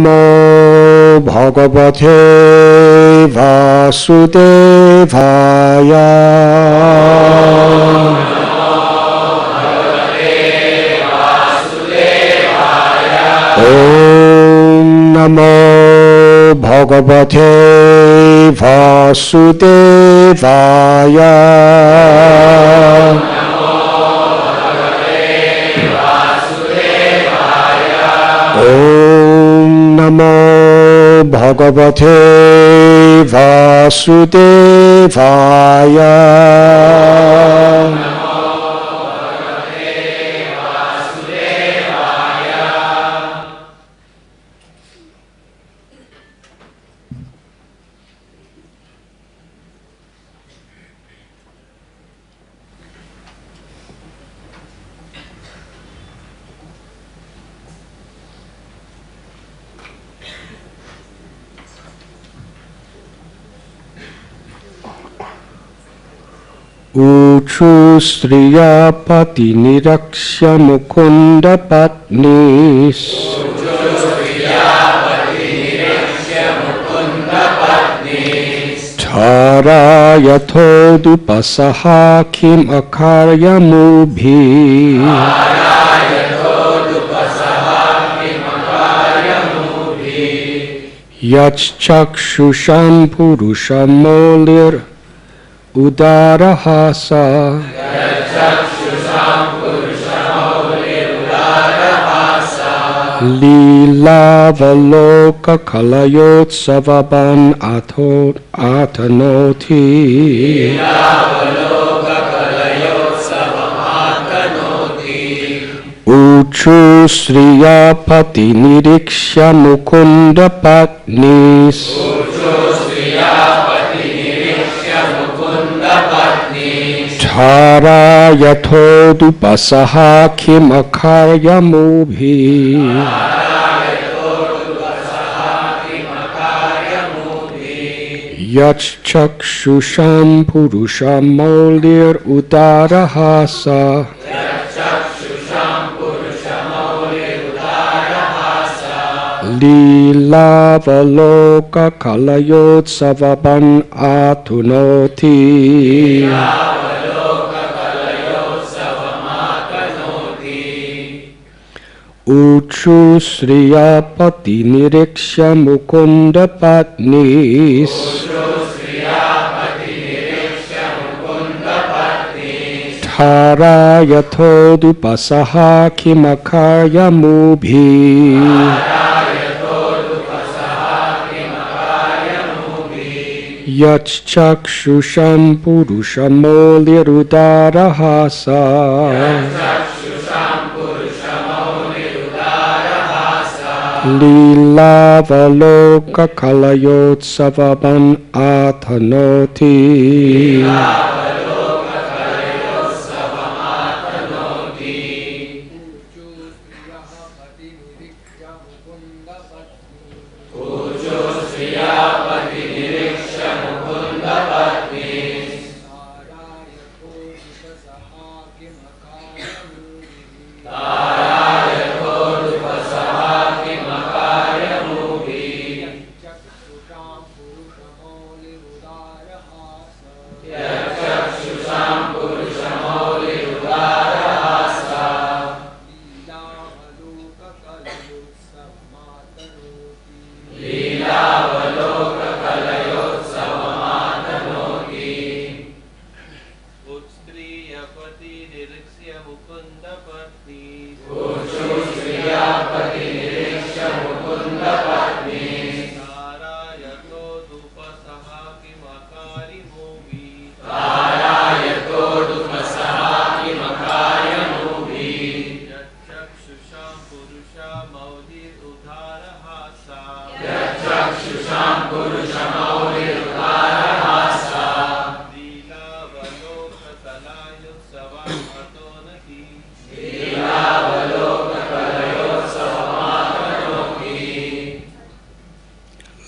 Namo Bhagavate Vasudevaya. Om Namo Bhagavate Vasudevaya. Om Namo Bhagavate Vasudevaya. Uchu Striya Pati Niraksha Mukunda Patnis. Tara Yathodu Pasaha Kim Akarya Mubhi. Yachchakshusham Purusham Molir Udarahasa. Lila Valoka Kalayot Savaban Atanoti. Uchu Sriya Pati Niriksha Mukunda Patnis. Tara Yathodu Pasaha Kim Akarya Mubhi. Yachchakshusham Purusham Molir Udarahasa. Lila Valoka Kalayot Savaban Atunoti. Uchu Sriya Pati Niriksha Mukunda Patnis. Tara Yathodu Pasaha Kimakarya Mubhi. Yachchakshusham Purusham Molirudharahasa. Lila Valoka Kalayot Savaban Athanoti.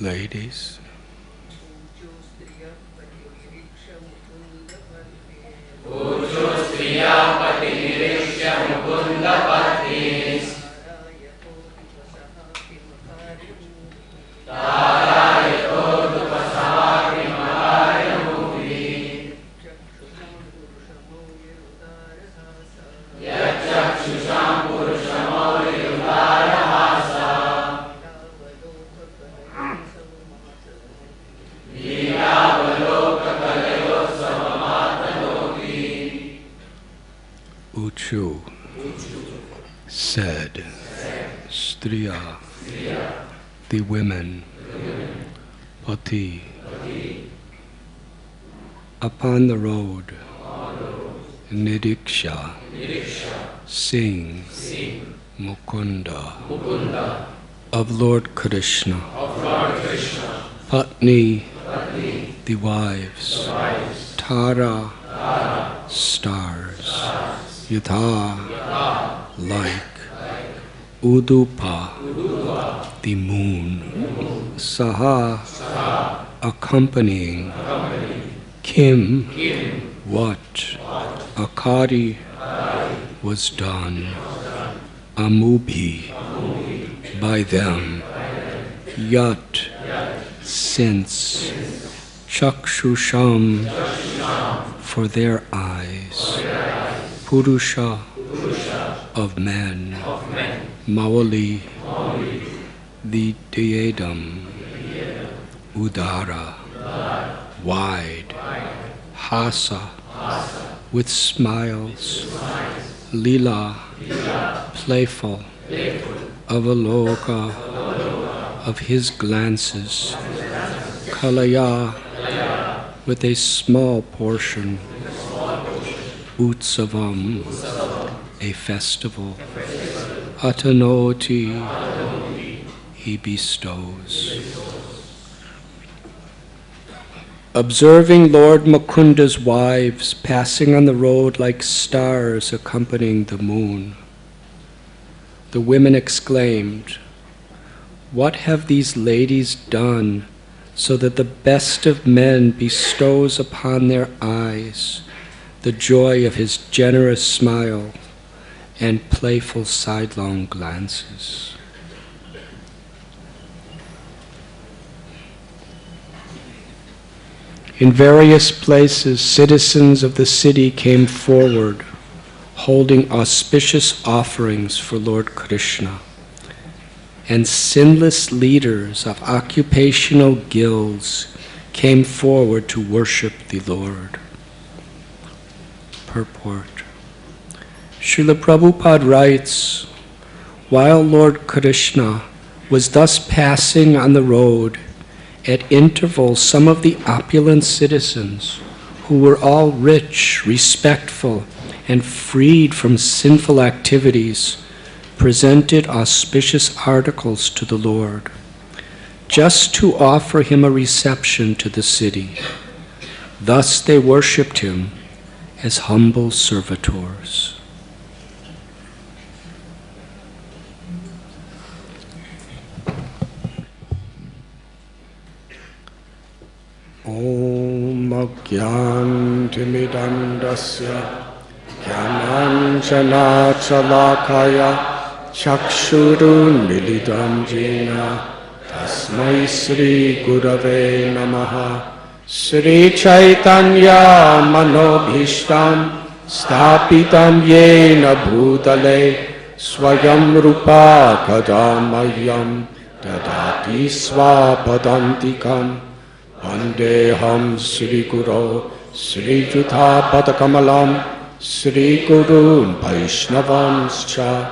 Ladies, the women, Pati, upon the road, Niriksha, sing, Mukunda, of Lord Krishna, Patni, the wives, Tara, stars, Yatha, like, Udupa, the moon, Saha, accompanying, Kim, what, Akari, was done, Amubhi, by them, Yat, since, Chakshusham, for their eyes, Purusha, of men, Mawali, the Diadem, Udara, wide, Hasa, with smiles, Lila, playful, Avaloka, of his glances, Kalaya, with a small portion, Utsavam, a festival, Atanoti, he bestows. Observing Lord Mukunda's wives passing on the road like stars accompanying the moon, the women exclaimed, "What have these ladies done so that the best of men bestows upon their eyes the joy of his generous smile and playful sidelong glances?" In various places, citizens of the city came forward, holding auspicious offerings for Lord Krishna, and sinless leaders of occupational guilds came forward to worship the Lord. Purport. Srila Prabhupada writes, while Lord Krishna was thus passing on the road, at intervals some of the opulent citizens, who were all rich, respectful, and freed from sinful activities, presented auspicious articles to the Lord, just to offer him a reception to the city. Thus they worshipped him as humble servitors. Om Agyantimidandasya Gyananjana Chalakaya Chakshurun Milidam Jena Tasmai Sri Gurave Namaha Sri Chaitanya Manobhishtam Stapitam Yena Bhutale Swayam Rupa Kadamayam Dadati Swapadantikam Vandeham Sri Guru Sri Jutha Padakamalam Sri Gurun Vaishnavanscha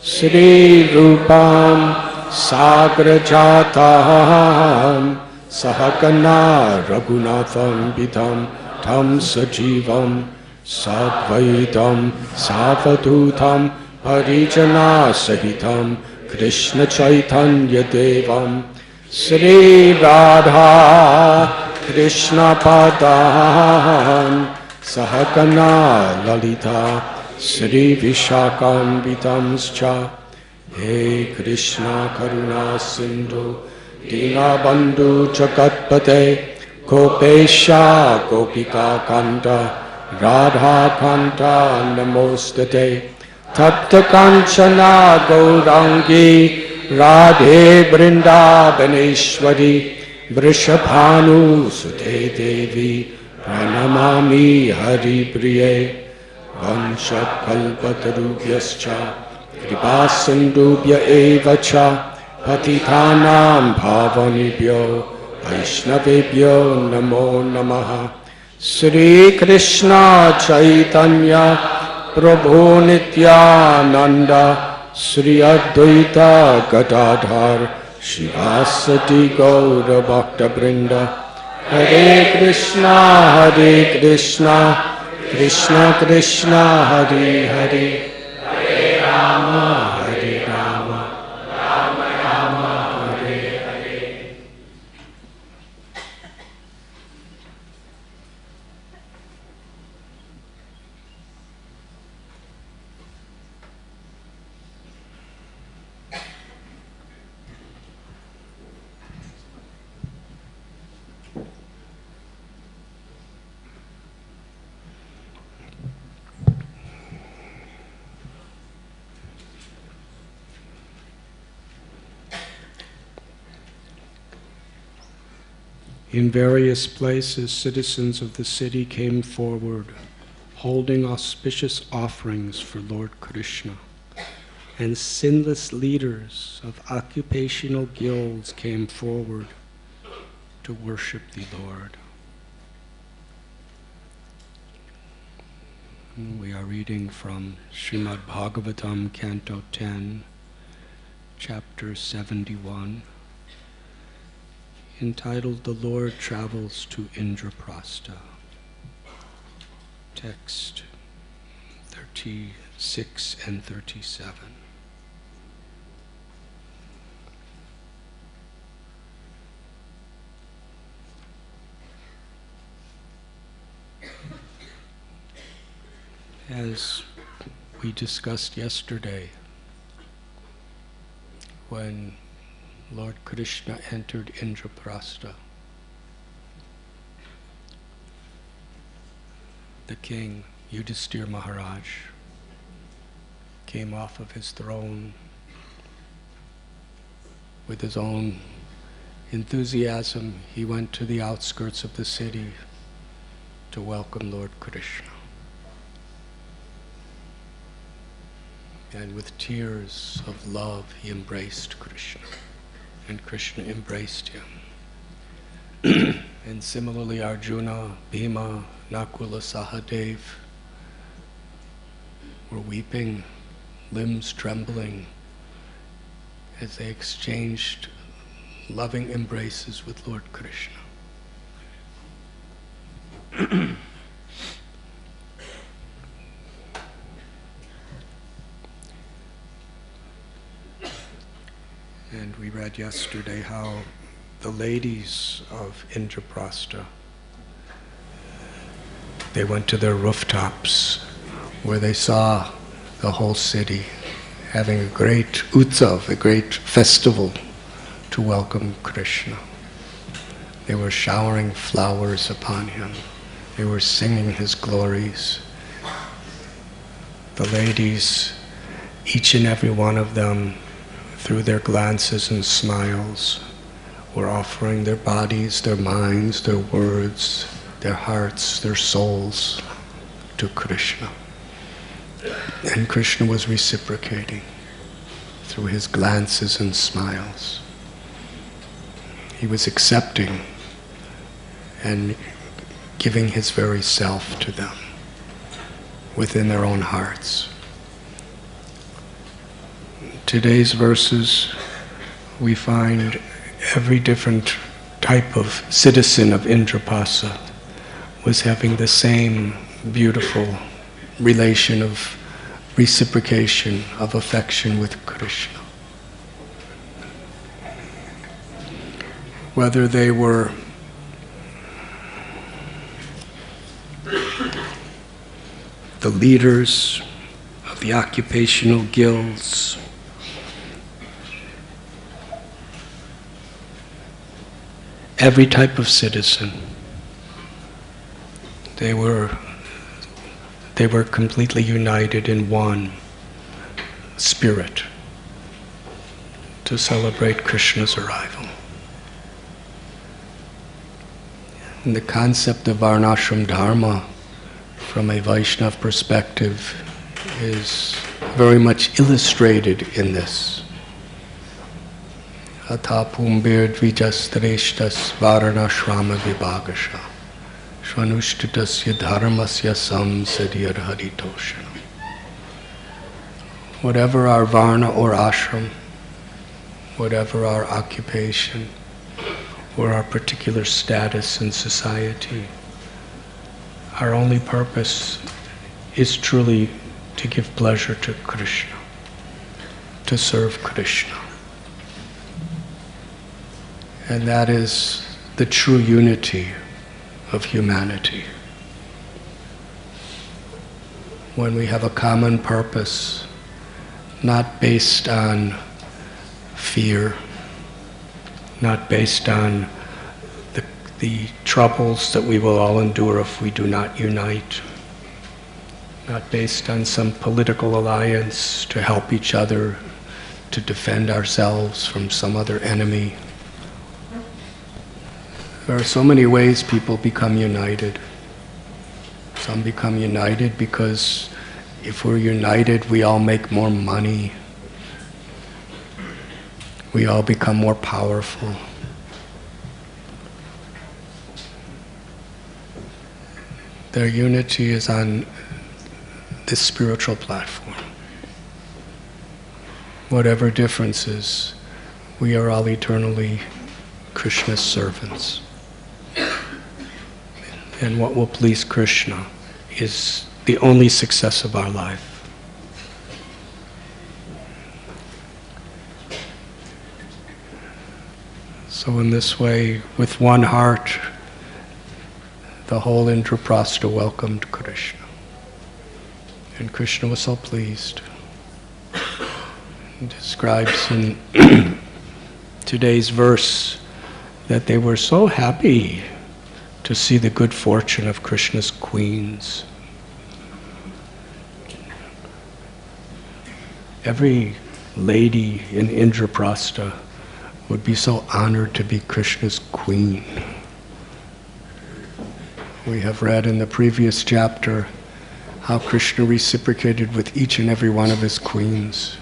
Sri Rupam Sagrajatam Sahakana Raghunatham Vidam Tam Sajivam Sadvaitam Savadutam Parijana Sahitam Krishna Chaitanya Devam Sri Radha Krishna Padam Sahakana Lalita Sri Vishakam Vitamscha He Krishna Karuna Sindhu Dina Bandhu Jagatpate Gopesha Gopika Kanta Radha Kanta Namostate Tapta Kanchana Gaurangi Radhe Vrindavaneshwari Vrishabhanu Sute Devi Pranamami Hari Priye Vanshat Kalpatarubhyascha Kripasindubhya Evacha Patitanam Bhavanibhyo Vaishnavibhyo Namo Namaha Sri Krishna Chaitanya Prabhu Nityananda Sri Advaita Gadadhar Shivasati Gaura Bhakta Brinda, Hare Krishna, Krishna Krishna, Hare Hare, Hare Rama, Hare Rama, Rama Rama, Hare Hare. In various places, citizens of the city came forward, holding auspicious offerings for Lord Krishna, and sinless leaders of occupational guilds came forward to worship the Lord. We are reading from Srimad Bhagavatam, Canto 10, Chapter 71, entitled The Lord Travels to Indraprastha. Text 36 and 37. As we discussed yesterday, when Lord Krishna entered Indraprastha, the king, Yudhisthira Maharaj, came off of his throne with his own enthusiasm. He went to the outskirts of the city to welcome Lord Krishna. And with tears of love, he embraced Krishna, and Krishna embraced him. And similarly, Arjuna, Bhima, Nakula, Sahadev were weeping, limbs trembling, as they exchanged loving embraces with Lord Krishna. And we read yesterday how the ladies of Indraprastha, they went to their rooftops where they saw the whole city having a great utsav, a great festival to welcome Krishna. They were showering flowers upon him. They were singing his glories. The ladies, each and every one of them, through their glances and smiles, were offering their bodies, their minds, their words, their hearts, their souls to Krishna. And Krishna was reciprocating through his glances and smiles. He was accepting and giving his very self to them within their own hearts. Today's verses, we find every different type of citizen of Indraprastha was having the same beautiful relation of reciprocation, of affection with Krishna. Whether they were the leaders of the occupational guilds, every type of citizen, they were completely united in one spirit to celebrate Krishna's arrival. And the concept of varnashram dharma from a Vaishnava perspective is very much illustrated in this. Atapumbir dvijastareshtas varanashrama vibhagasha shvanushtitasya dharmasya samsadir haritoshana. Whatever our varna or ashram, whatever our occupation or our particular status in society. Our only purpose is truly to give pleasure to Krishna, to serve Krishna. And that is the true unity of humanity. When we have a common purpose, not based on fear, not based on the troubles that we will all endure if we do not unite, not based on some political alliance to help each other, to defend ourselves from some other enemy. There are so many ways people become united. Some become united because if we're united, we all make more money. We all become more powerful. Their unity is on this spiritual platform. Whatever differences, we are all eternally Krishna's servants. And what will please Krishna is the only success of our life. So in this way, with one heart, the whole Indraprastha welcomed Krishna. And Krishna was so pleased. He describes in today's verse that they were so happy to see the good fortune of Krishna's queens. Every lady in Indraprastha would be so honored to be Krishna's queen. We have read in the previous chapter how Krishna reciprocated with each and every one of his queens.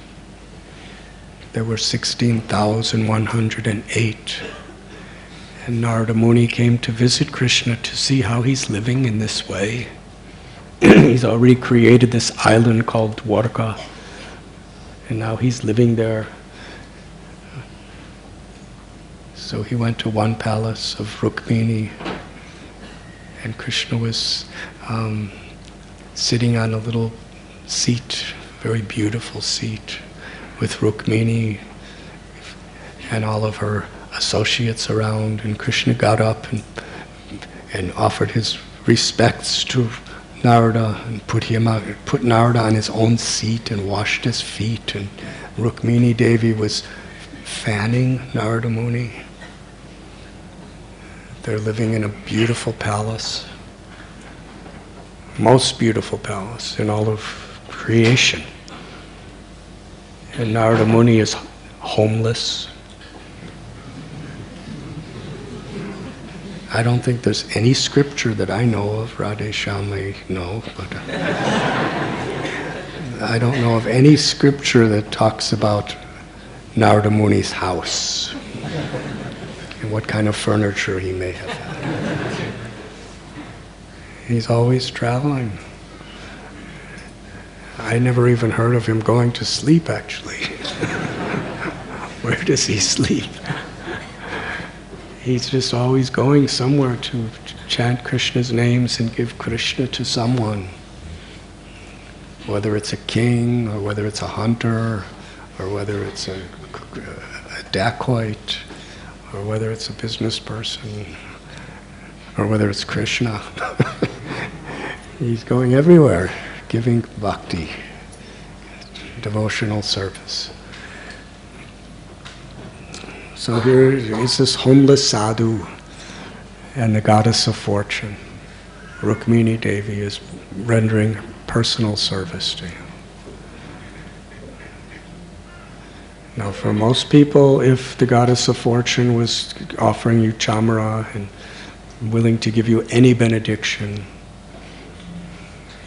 There were 16,108. And Narada Muni came to visit Krishna to see how he's living in this way. He's already created this island called Dwarka, and now he's living there. So he went to one palace of Rukmini, and Krishna was sitting on a little seat, very beautiful seat, with Rukmini and all of her associates around, and Krishna got up and offered his respects to Narada and put Narada on his own seat and washed his feet, and Rukmini Devi was fanning Narada Muni. They're living in a beautiful palace, most beautiful palace in all of creation. And Narada Muni is homeless. I don't think there's any scripture that I know of, Radhe Shyam may know, but I don't know of any scripture that talks about Narada Muni's house and what kind of furniture he may have had. He's always traveling. I never even heard of him going to sleep, actually. Where does he sleep? He's just always going somewhere to chant Krishna's names and give Krishna to someone. Whether it's a king, or whether it's a hunter, or whether it's a dacoit, or whether it's a business person, or whether it's Krishna. He's going everywhere, giving bhakti, devotional service. So here is this homeless sadhu and the goddess of fortune. Rukmini Devi is rendering personal service to him. Now for most people, if the goddess of fortune was offering you chamara and willing to give you any benediction,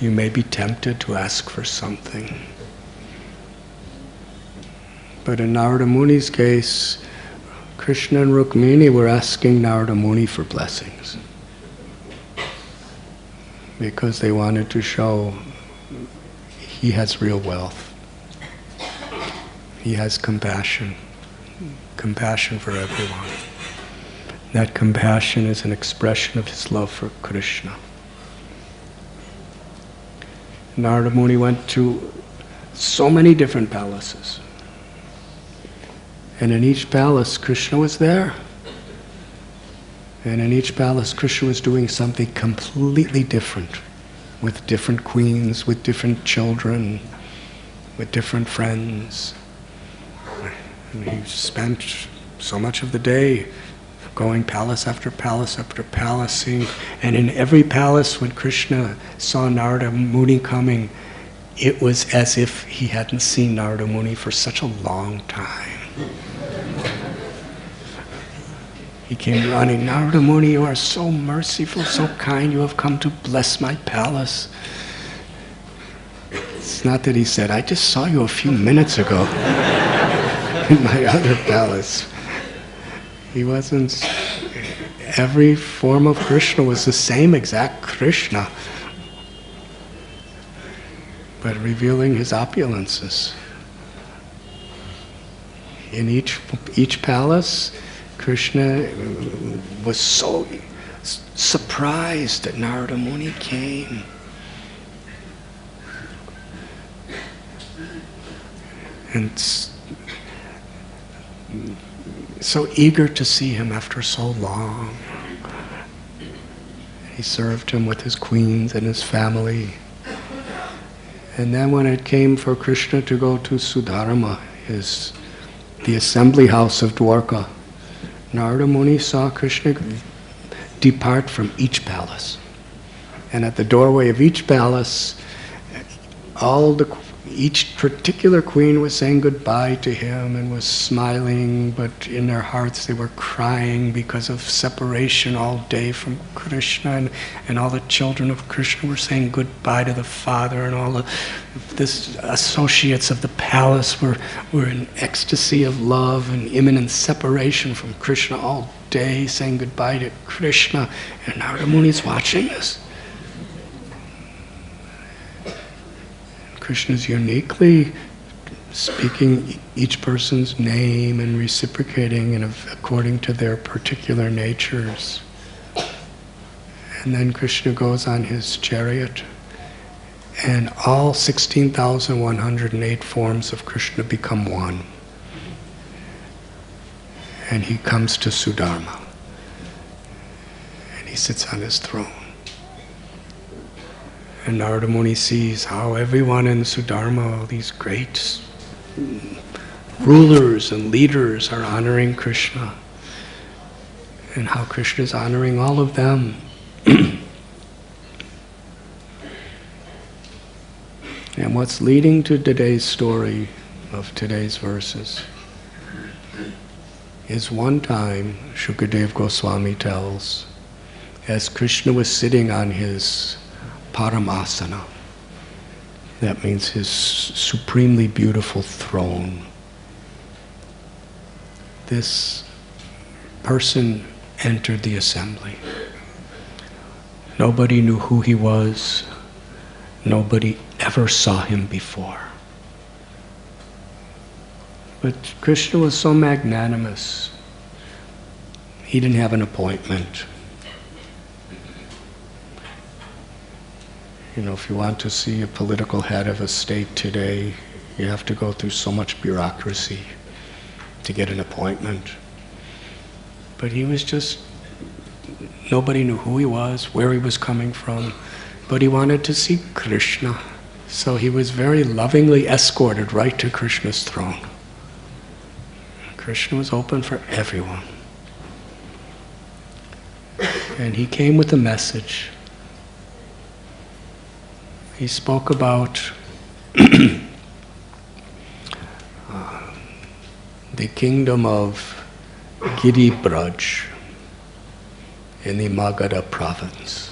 you may be tempted to ask for something. But in Narada Muni's case, Krishna and Rukmini were asking Narada Muni for blessings because they wanted to show he has real wealth. He has compassion. compassion for everyone. That compassion is an expression of his love for Krishna. Narada Muni went to so many different palaces. And in each palace, Krishna was there. And in each palace, Krishna was doing something completely different, with different queens, with different children, with different friends. And he spent so much of the day going palace after palace after palace, seeing, and in every palace when Krishna saw Narada Muni coming, it was as if he hadn't seen Narada Muni for such a long time. He came running, Narada Muni, you are so merciful, so kind, you have come to bless my palace. It's not that he said, I just saw you a few minutes ago in my other palace. He wasn't, every form of Krishna was the same exact Krishna, but revealing his opulences. In each palace, Krishna was so surprised that Narada Muni came. And so eager to see him after so long. He served him with his queens and his family. And then when it came for Krishna to go to Sudharma, the assembly house of Dwarka, Narada Muni saw Krishna depart from each palace. And at the doorway of each palace, each particular queen was saying goodbye to him and was smiling, but in their hearts they were crying because of separation all day from Krishna, and all the children of Krishna were saying goodbye to the father, and all the associates of the palace were in ecstasy of love and imminent separation from Krishna all day, saying goodbye to Krishna, and Narada Muni is watching this. Krishna is uniquely speaking each person's name and reciprocating according to their particular natures. And then Krishna goes on his chariot, and all 16,108 forms of Krishna become one. And he comes to Sudharma, and he sits on his throne. And Narada Muni sees how everyone in Sudharma, all these great rulers and leaders, are honoring Krishna, and how Krishna is honoring all of them. And what's leading to today's story of today's verses is one time, Shukadeva Goswami tells, as Krishna was sitting on his Paramasana, that means his supremely beautiful throne, this person entered the assembly. Nobody knew who he was. Nobody ever saw him before. But Krishna was so magnanimous. He didn't have an appointment. You know, if you want to see a political head of a state today, you have to go through so much bureaucracy to get an appointment. But he was just, nobody knew who he was, where he was coming from, but he wanted to see Krishna. So he was very lovingly escorted right to Krishna's throne. Krishna was open for everyone. And he came with a message. He spoke about the kingdom of Giri Braj in the Magadha province,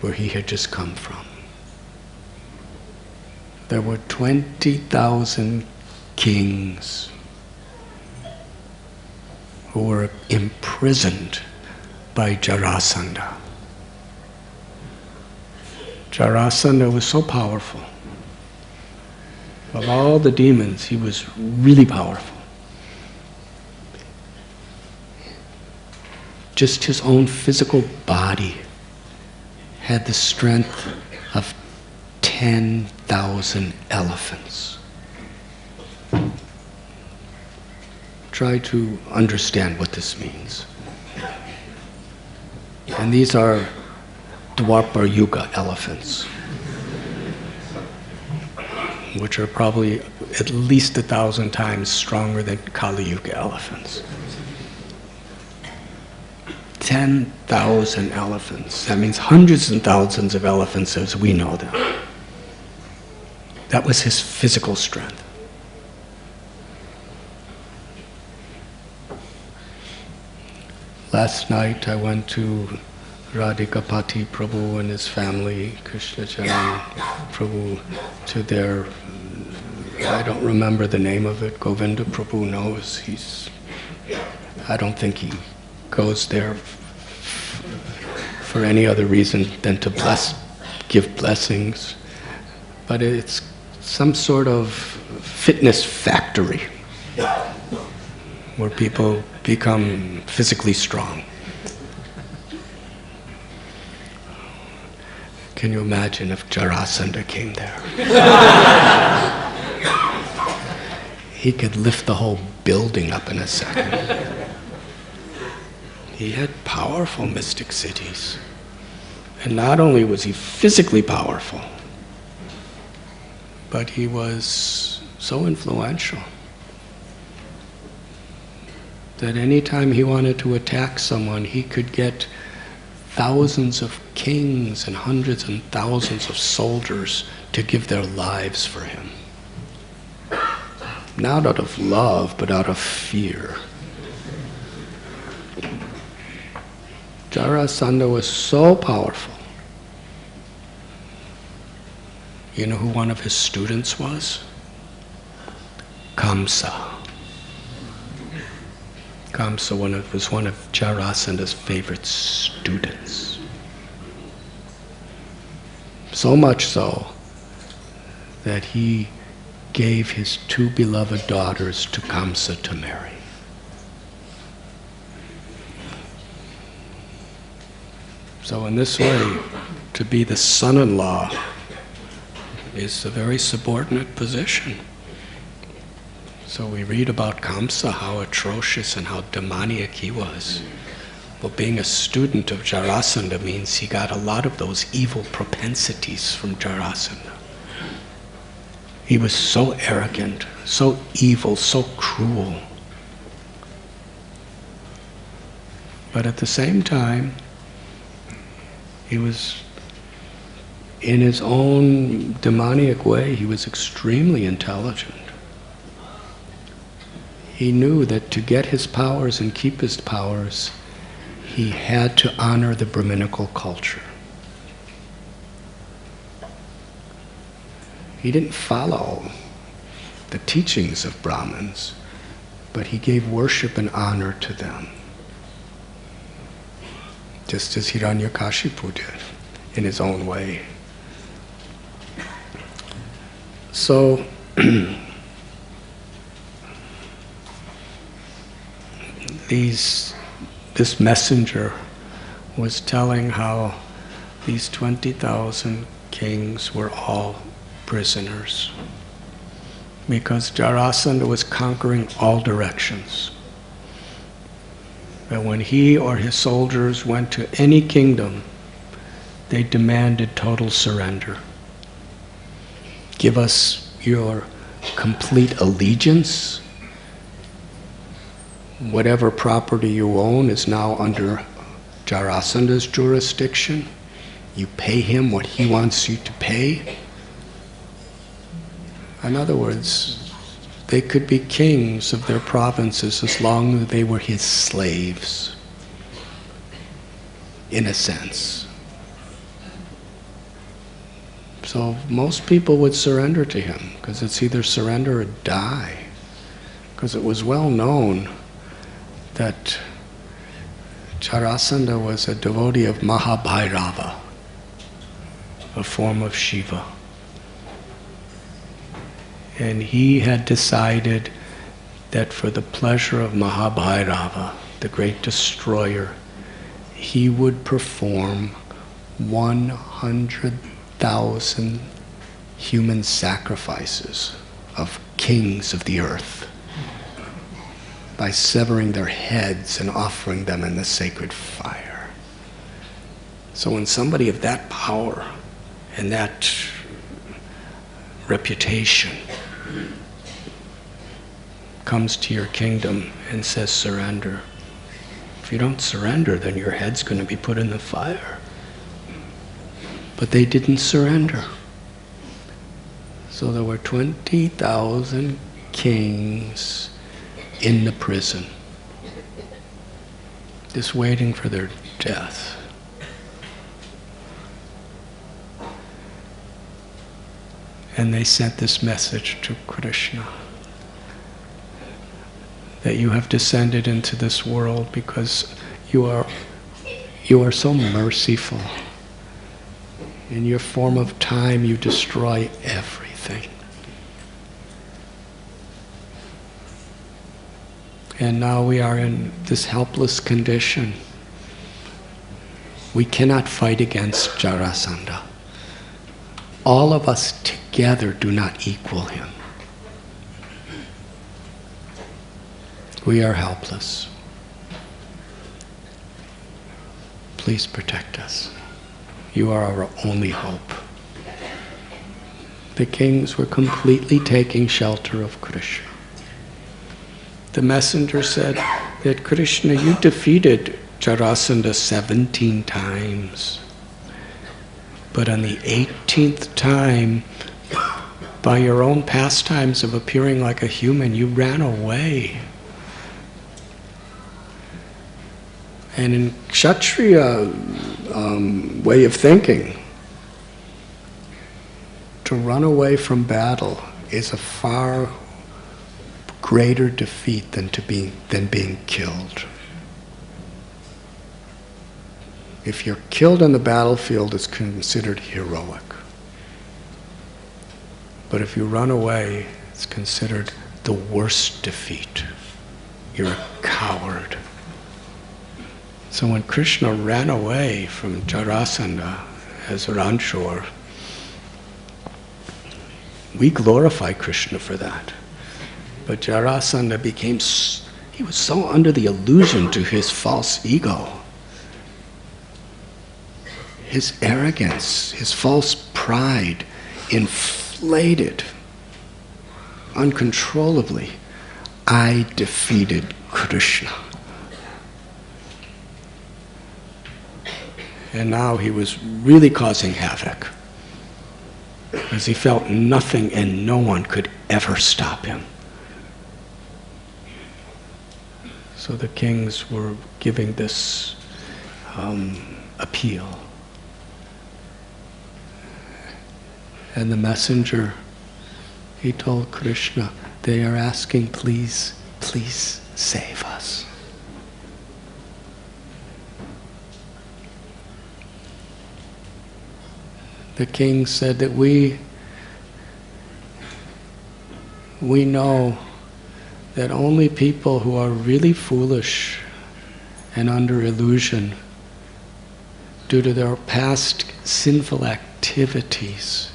where he had just come from. There were 20,000 kings who were imprisoned by Jarasandha. Jarasandha was so powerful. Of all the demons, he was really powerful. just his own physical body had the strength of 10,000 elephants. Try to understand what this means. And these are Dwapar Yuga elephants, which are probably at least 1,000 times stronger than Kali Yuga elephants. 10,000 elephants. That means hundreds and thousands of elephants as we know them. That was his physical strength. Last night I went to Radhikapati Prabhu and his family, Krishna Charan Prabhu, to their, I don't remember the name of it, Govinda Prabhu knows. I don't think he goes there for any other reason than to give blessings. But it's some sort of fitness factory where people become physically strong. Can you imagine if Jarasandha came there? He could lift the whole building up in a second. He had powerful mystic cities. And not only was he physically powerful, but he was so influential that any time he wanted to attack someone, he could get thousands of kings and hundreds and thousands of soldiers to give their lives for him. Not out of love, but out of fear. Jarasandha was so powerful. You know who one of his students was? Kamsa. Kamsa was one of Jarasandha's favorite students. So much so that he gave his 2 beloved daughters to Kamsa to marry. So in this way, to be the son-in-law is a very subordinate position. So we read about Kamsa, how atrocious and how demoniac he was. Well, being a student of Jarasandha means he got a lot of those evil propensities from Jarasandha. He was so arrogant, so evil, so cruel. But at the same time, he was, in his own demoniac way, he was extremely intelligent. He knew that to get his powers and keep his powers, he had to honor the Brahminical culture. He didn't follow the teachings of Brahmins, but he gave worship and honor to them. Just as Hiranyakashipu did, in his own way. So, this messenger was telling how these 20,000 kings were all prisoners because Jarasandha was conquering all directions. That when he or his soldiers went to any kingdom, they demanded total surrender. Give us your complete allegiance. Whatever property you own is now under Jarasandha's jurisdiction. You pay him what he wants you to pay. In other words, they could be kings of their provinces as long as they were his slaves, in a sense. So most people would surrender to him, because it's either surrender or die. Because it was well known that Jarasandha was a devotee of Mahabhairava, a form of Shiva. And he had decided that for the pleasure of Mahabhairava, the great destroyer, he would perform 100,000 human sacrifices of kings of the earth by severing their heads and offering them in the sacred fire. So when somebody of that power and that reputation comes to your kingdom and says surrender, if you don't surrender, then your head's going to be put in the fire. But they didn't surrender. So there were 20,000 kings in the prison, just waiting for their death. And they sent this message to Krishna, that you have descended into this world because you are so merciful. In your form of time, you destroy everything. And now we are in this helpless condition. We cannot fight against Jarasandha. All of us together do not equal him. We are helpless. Please protect us. You are our only hope. The kings were completely taking shelter of Krishna. The messenger said that Krishna, you defeated Jarasandha 17 times. But on the 18th time, by your own pastimes of appearing like a human, you ran away. And in Kshatriya way of thinking, to run away from battle is a far greater defeat than being killed. If you're killed on the battlefield, it's considered heroic. But if you run away, it's considered the worst defeat. You're a coward. So when Krishna ran away from Jarasandha as Ranchor, we glorify Krishna for that. But Jarasandha he was so under the illusion to his false ego, his arrogance, his false pride, inflated uncontrollably. I defeated Krishna. And now he was really causing havoc, because he felt nothing and no one could ever stop him. So the kings were giving this appeal. And the messenger, he told Krishna, they are asking, please, please save us. The king said that we know that only people who are really foolish and under illusion due to their past sinful activities,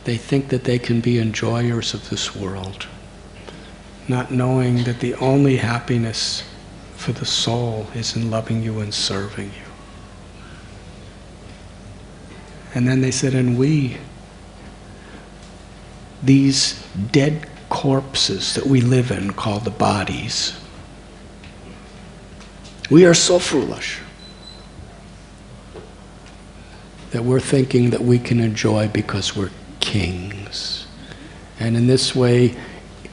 they think that they can be enjoyers of this world, not knowing that the only happiness for the soul is in loving you and serving you. And then they said, and we, these dead corpses that we live in, called the bodies, we are so foolish that we're thinking that we can enjoy because we're kings. And in this way,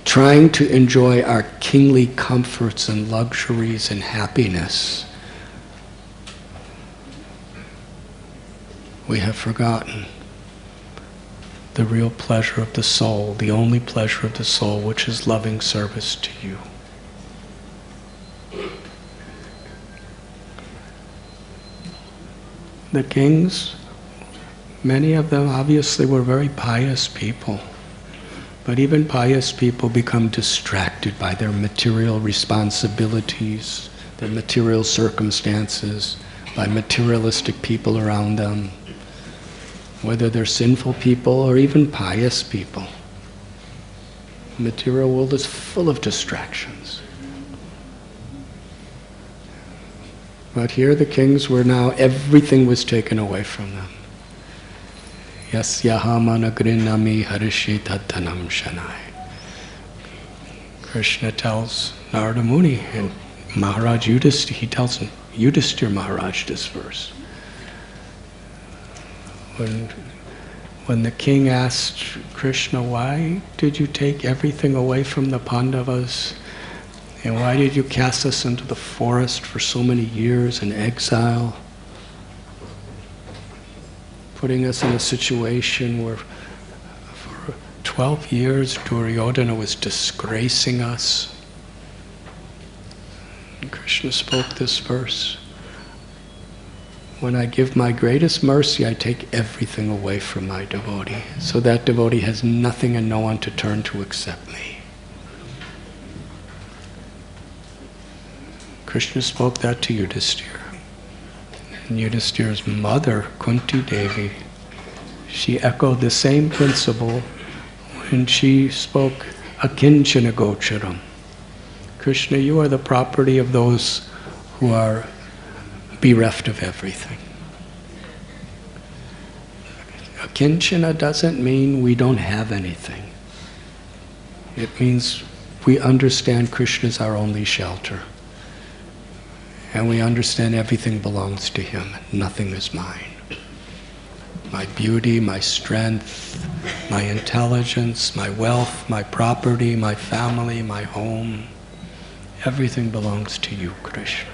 trying to enjoy our kingly comforts and luxuries and happiness, we have forgotten the real pleasure of the soul, the only pleasure of the soul, which is loving service to you. The kings, many of them obviously were very pious people, but even pious people become distracted by their material responsibilities, their material circumstances, by materialistic people around them, whether they're sinful people or even pious people. The material world is full of distractions. But here the kings were now, everything was taken away from them. Yasyahama nagrinami harishitadhanam shanai. Krishna tells Narada Muni and Maharaj Yudhishthira, he tells Yudhishthira Maharaj this verse. When the king asked Krishna, why did you take everything away from the Pandavas? And why did you cast us into the forest for so many years in exile? Putting us in a situation where for 12 years Duryodhana was disgracing us. And Krishna spoke this verse. When I give my greatest mercy, I take everything away from my devotee, so that devotee has nothing and no one to turn to except me. Krishna spoke that to Yudhishthira. And Yudhishthira's mother, Kunti Devi, she echoed the same principle when she spoke akinchana gocharam. Krishna, you are the property of those who are bereft of everything. Akinchana doesn't mean we don't have anything. It means we understand Krishna is our only shelter. And we understand everything belongs to Him. Nothing is mine. My beauty, my strength, my intelligence, my wealth, my property, my family, my home, everything belongs to you, Krishna.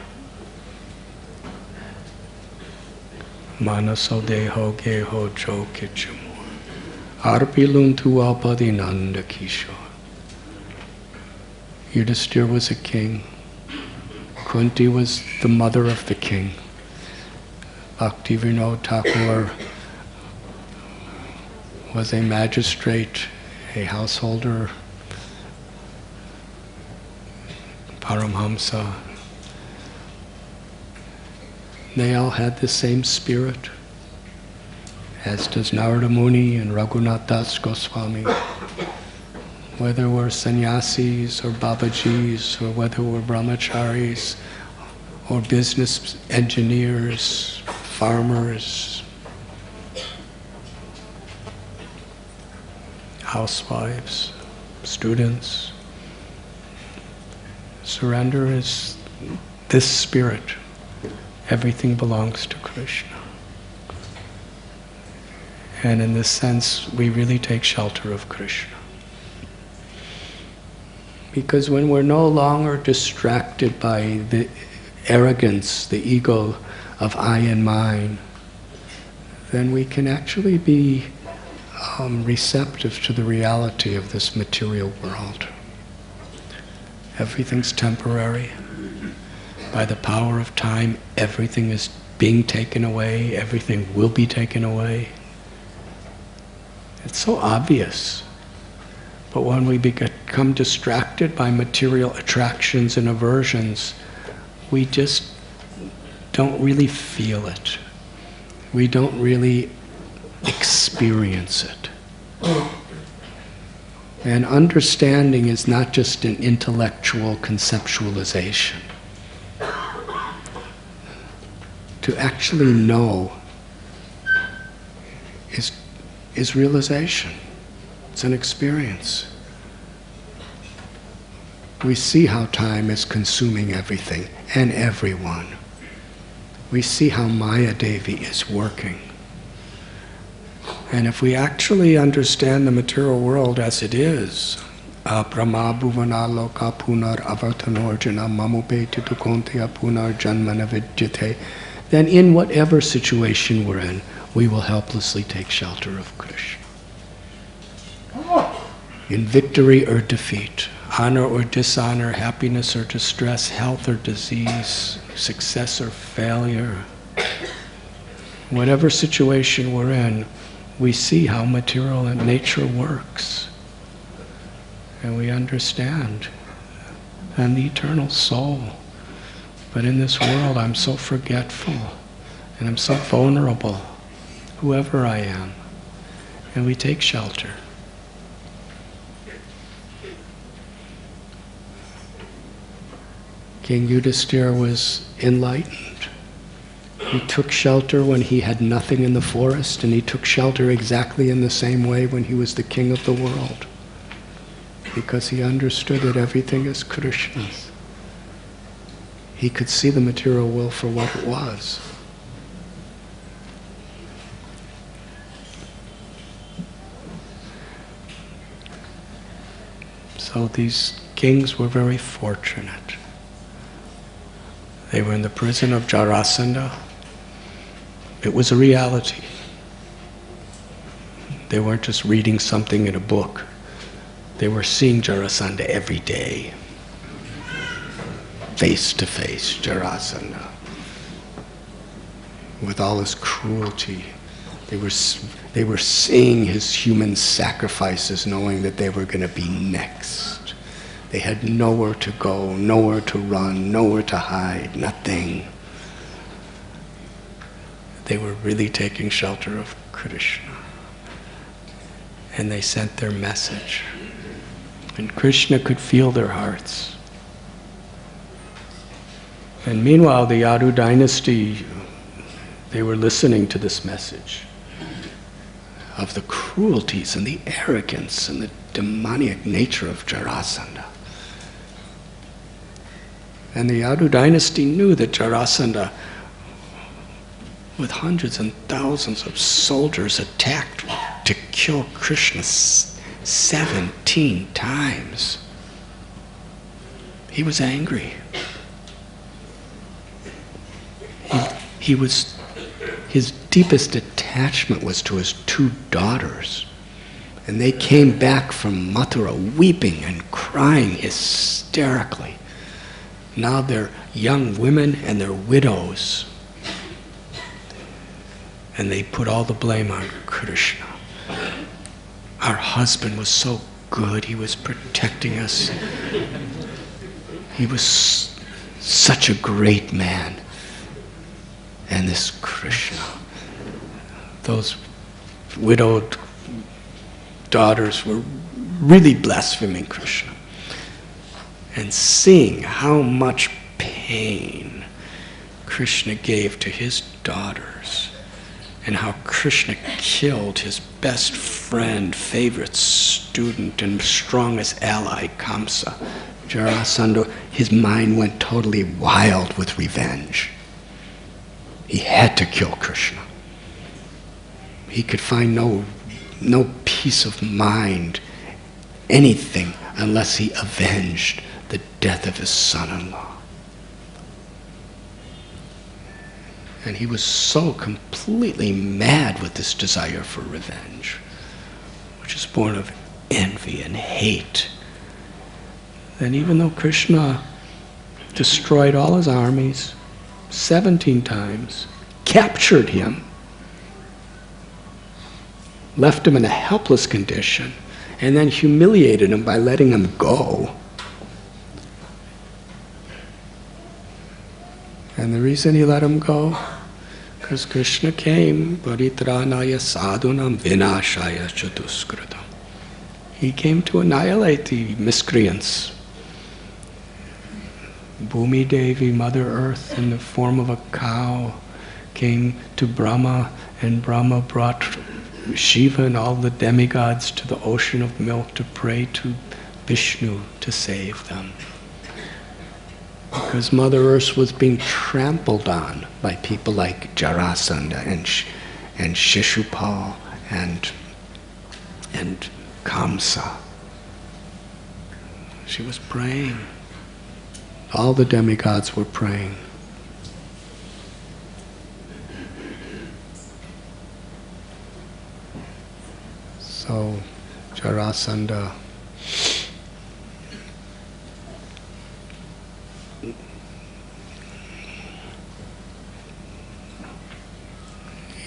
Manaso deho geho jo kichumu. Arpilun tu apadi nanda kishore. Yudhishthira was a king. Kunti was the mother of the king. Bhaktivinoda Thakur was a magistrate, a householder, Paramhamsa. They all had the same spirit, as does Narada Muni and Raghunath Das Goswami. Whether we're sannyasis or babajis, or whether we're brahmacharis, or business engineers, farmers, housewives, students. Surrender is this spirit. Everything belongs to Krishna. And in this sense, we really take shelter of Krishna. Because when we're no longer distracted by the arrogance, the ego of I and mine, then we can actually be receptive to the reality of this material world. Everything's temporary. By the power of time, everything is being taken away, everything will be taken away. It's so obvious. But when we become distracted by material attractions and aversions, we just don't really feel it. We don't really experience it. And understanding is not just an intellectual conceptualization. To actually know is realization. It's an experience. We see how time is consuming everything and everyone. We see how Maya Devi is working. And if we actually understand the material world as it is, Brahma bhuvana loka punar avartanorjana mamupeti tukontiya punar janmana vidyate, then in whatever situation we're in, we will helplessly take shelter of Krishna. In victory or defeat, honor or dishonor, happiness or distress, health or disease, success or failure, whatever situation we're in, we see how material and nature works. And we understand. And the eternal soul. But in this world, I'm so forgetful, and I'm so vulnerable, whoever I am. And we take shelter. King Yudhisthira was enlightened. He took shelter when he had nothing in the forest, and he took shelter exactly in the same way when he was the king of the world. Because he understood that everything is Krishna's. He could see the material world for what it was. So these kings were very fortunate. They were in the prison of Jarasandha. It was a reality. They weren't just reading something in a book. They were seeing Jarasandha every day. Face to face, Jarasandha. With all his cruelty. They were seeing his human sacrifices, knowing that they were going to be next. They had nowhere to go, nowhere to run, nowhere to hide, nothing. They were really taking shelter of Krishna. And they sent their message. And Krishna could feel their hearts. And meanwhile, the Yadu dynasty, they were listening to this message of the cruelties and the arrogance and the demoniac nature of Jarasandha. And the Yadu dynasty knew that Jarasandha, with hundreds and thousands of soldiers, attacked to kill Krishna 17 times. He was angry. His deepest attachment was to his two daughters. And they came back from Mathura weeping and crying hysterically. Now they're young women and they're widows. And they put all the blame on Krishna. Our husband was so good, he was protecting us. He was such a great man. And this Krishna, those widowed daughters were really blaspheming Krishna. And seeing how much pain Krishna gave to his daughters, and how Krishna killed his best friend, favorite student, and strongest ally, Kamsa, Jarasandha, his mind went totally wild with revenge. He had to kill Krishna. He could find no peace of mind, anything, unless he avenged the death of his son-in-law. And he was so completely mad with this desire for revenge, which is born of envy and hate. And even though Krishna destroyed all his armies 17 times, captured him, left him in a helpless condition, and then humiliated him by letting him go. And the reason he let him go, because Krishna came, paritranaya sadhunam vinashaya chatuskratam. He came to annihilate the miscreants. Bhumi Devi, Mother Earth, in the form of a cow, came to Brahma, and Brahma brought Shiva and all the demigods to the ocean of milk to pray to Vishnu to save them. Because Mother Earth was being trampled on by people like Jarasandha and Shishupal and Kamsa. She was praying. All the demigods were praying. So Jarasandha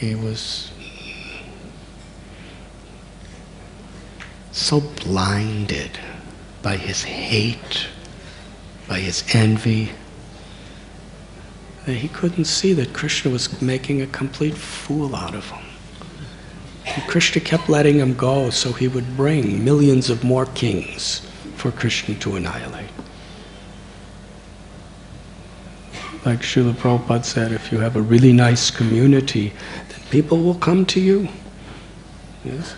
he was so blinded by his hate, by his envy, that he couldn't see that Krishna was making a complete fool out of him. And Krishna kept letting him go, so he would bring millions of more kings for Krishna to annihilate. Like Srila Prabhupada said, if you have a really nice community, then people will come to you. Yes?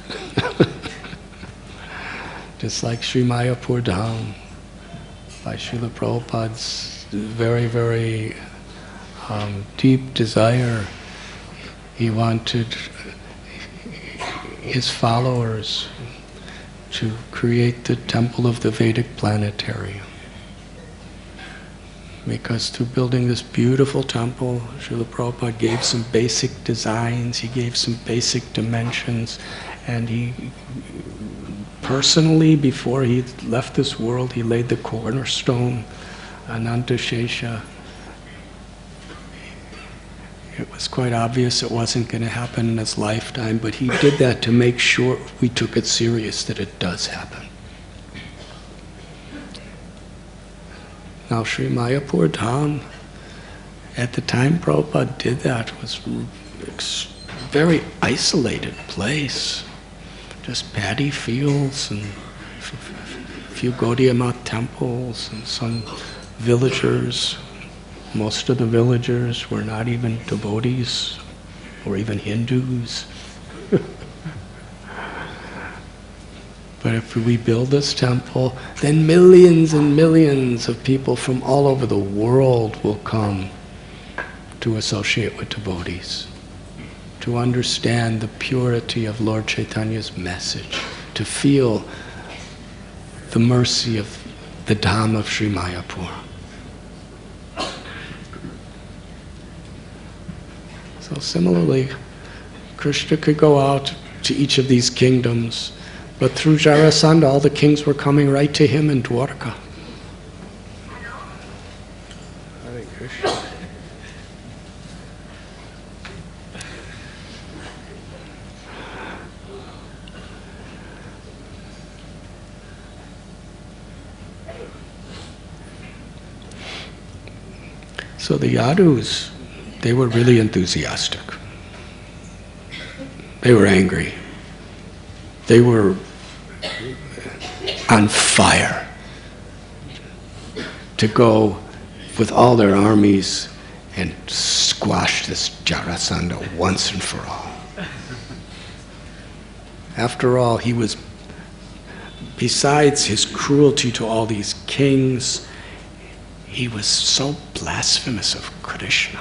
Just like Sri Mayapur Dham, by Srila Prabhupada's very, very deep desire. He wanted his followers to create the temple of the Vedic planetarium. Because through building this beautiful temple, Srila Prabhupada gave some basic designs, he gave some basic dimensions, and he personally, before he left this world, he laid the cornerstone, Ananta Shesha. It was quite obvious it wasn't going to happen in his lifetime, but he did that to make sure we took it serious that it does happen. Now, Sri Mayapur Dham, at the time Prabhupada did that, was a very isolated place. Just paddy fields and a few Gaudiya Math temples and some villagers. Most of the villagers were not even devotees or even Hindus. But if we build this temple, then millions and millions of people from all over the world will come to associate with devotees, to understand the purity of Lord Chaitanya's message, to feel the mercy of the Dham of Sri Mayapur. So similarly, Krishna could go out to each of these kingdoms, but through Jarasandha, all the kings were coming right to him in Dwarka. Hare Krishna. So the Yadus, they were really enthusiastic. They were angry. They were on fire to go with all their armies and squash this Jarasandha once and for all. After all, he was, besides his cruelty to all these kings, he was so blasphemous of Krishna.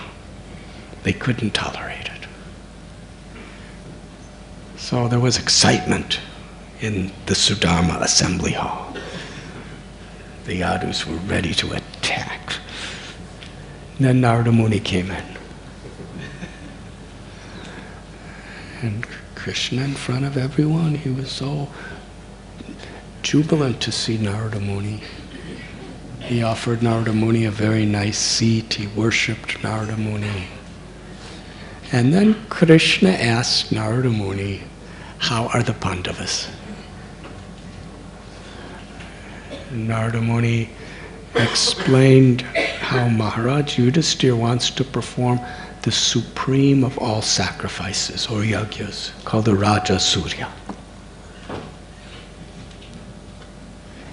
They couldn't tolerate it. So there was excitement in the Sudharma assembly hall. The Yadus were ready to attack. Then Narada Muni came in. And Krishna in front of everyone, he was so jubilant to see Narada Muni. He offered Narada Muni a very nice seat. He worshipped Narada Muni. And then Krishna asked Narada Muni, how are the Pandavas? Narada Muni explained how Maharaj Yudhisthira wants to perform the supreme of all sacrifices, or yagyas, called the Raja Surya.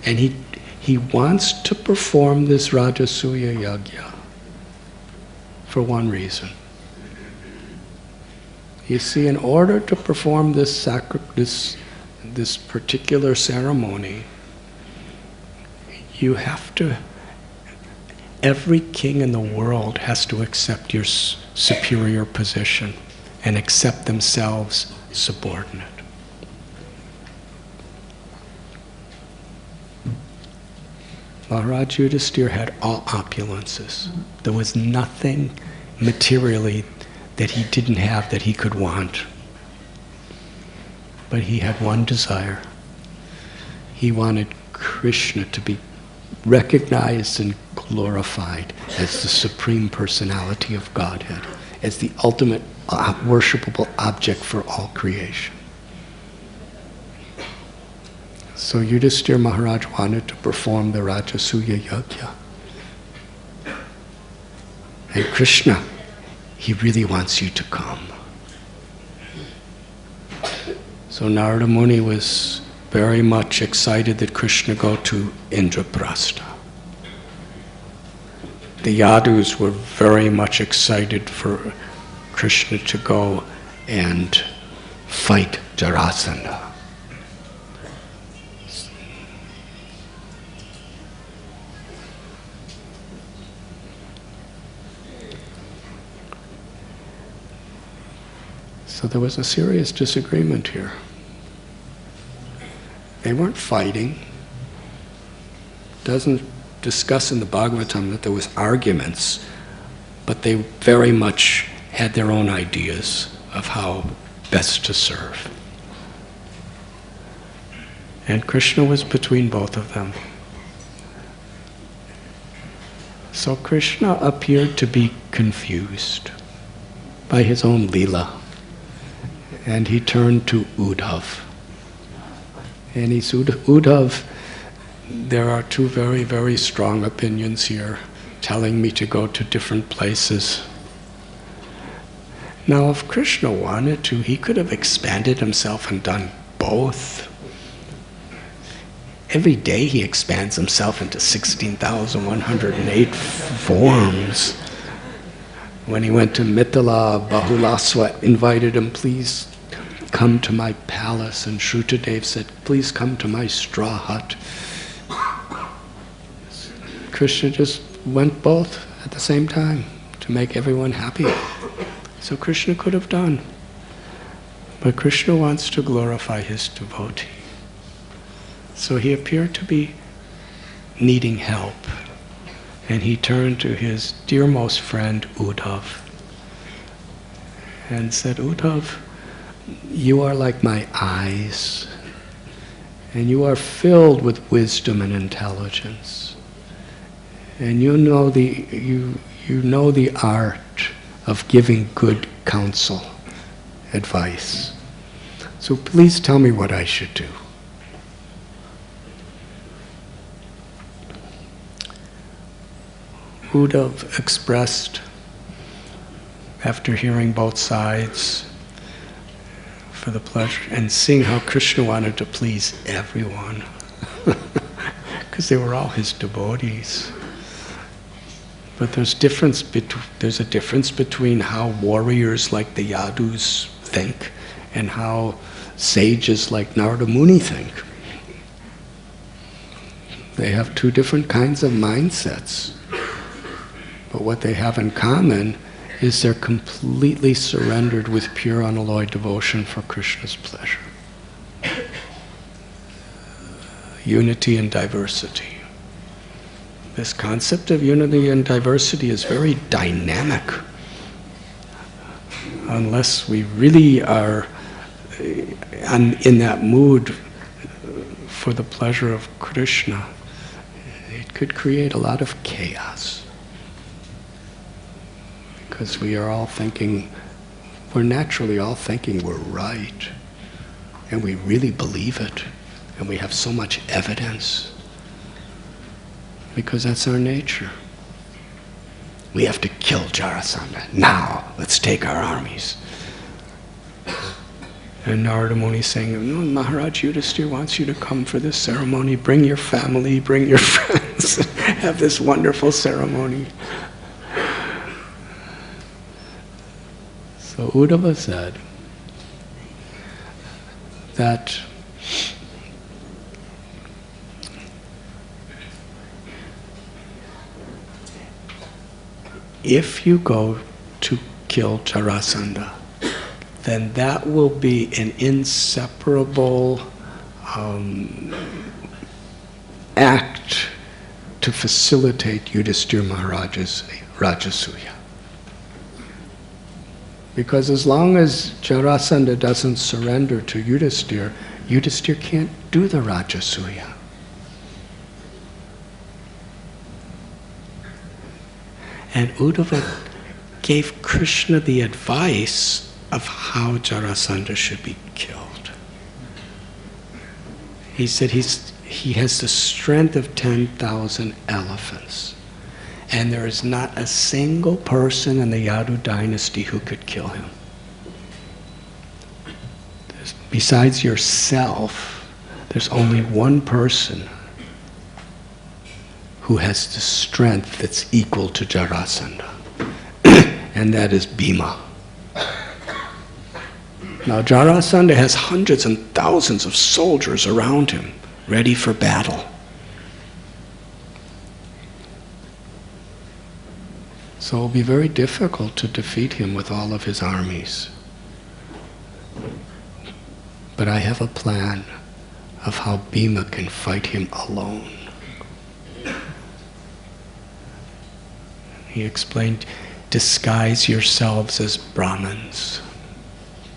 And he wants to perform this Raja Surya yagya for one reason. You see, in order to perform this particular ceremony, you have to, every king in the world has to accept your superior position and accept themselves subordinate. Maharaj Yudhisthira had all opulences. There was nothing materially that he didn't have that he could want. But he had one desire. He wanted Krishna to be recognized and glorified as the Supreme Personality of Godhead, as the ultimate worshipable object for all creation. So Yudhisthira Maharaj wanted to perform the Rajasuya Yajna. And Krishna, he really wants you to come. So Narada Muni was very much excited that Krishna go to Indraprastha. The Yadus were very much excited for Krishna to go and fight Jarasandha. So there was a serious disagreement here. They weren't fighting. Doesn't discuss in the Bhagavatam that there was arguments, but they very much had their own ideas of how best to serve. And Krishna was between both of them. So Krishna appeared to be confused by his own Leela. And he turned to Uddhav. And he said, Uddhav, there are two very, very strong opinions here telling me to go to different places. Now, if Krishna wanted to, he could have expanded himself and done both. Every day he expands himself into 16,108 forms. When he went to Mithila, Bahulaswa invited him, please come to my palace. And Shrutadev said, please come to my straw hut. Krishna just went both at the same time to make everyone happy. So Krishna could have done. But Krishna wants to glorify his devotee. So he appeared to be needing help. And he turned to his dearmost friend Uddhav and said, Uddhav, you are like my eyes, and you are filled with wisdom and intelligence. And you know the art of giving good counsel, advice. So please tell me what I should do. Uddhav expressed, after hearing both sides, for the pleasure, and seeing how Krishna wanted to please everyone, because they were all his devotees. But there's a difference between how warriors like the Yadus think and how sages like Narada Muni think. They have two different kinds of mindsets. But what they have in common is they're completely surrendered with pure unalloyed devotion for Krishna's pleasure. Unity and diversity. This concept of unity and diversity is very dynamic. Unless we really are in that mood for the pleasure of Krishna, it could create a lot of chaos. Because we are all thinking, we're naturally all thinking we're right. And we really believe it. And we have so much evidence. Because that's our nature. We have to kill Jarasandha. Now, let's take our armies. And Narada Muni is saying, no, Maharaj Yudhisthira wants you to come for this ceremony. Bring your family, bring your friends. Have this wonderful ceremony. So Uddhava said that if you go to kill Jarasandha, then that will be an inseparable act to facilitate Yudhisthira Maharaj's Rajasuya. Because as long as Jarasandha doesn't surrender to Yudhisthira, Yudhisthira can't do the Rajasuya. And Uddhava gave Krishna the advice of how Jarasandha should be killed. He said he has the strength of 10,000 elephants. And there is not a single person in the Yadu dynasty who could kill him. Besides yourself, there's only one person who has the strength that's equal to Jarasandha, and that is Bhima. Now Jarasandha has hundreds and thousands of soldiers around him, ready for battle. So it will be very difficult to defeat him with all of his armies. But I have a plan of how Bhima can fight him alone. He explained, disguise yourselves as Brahmins,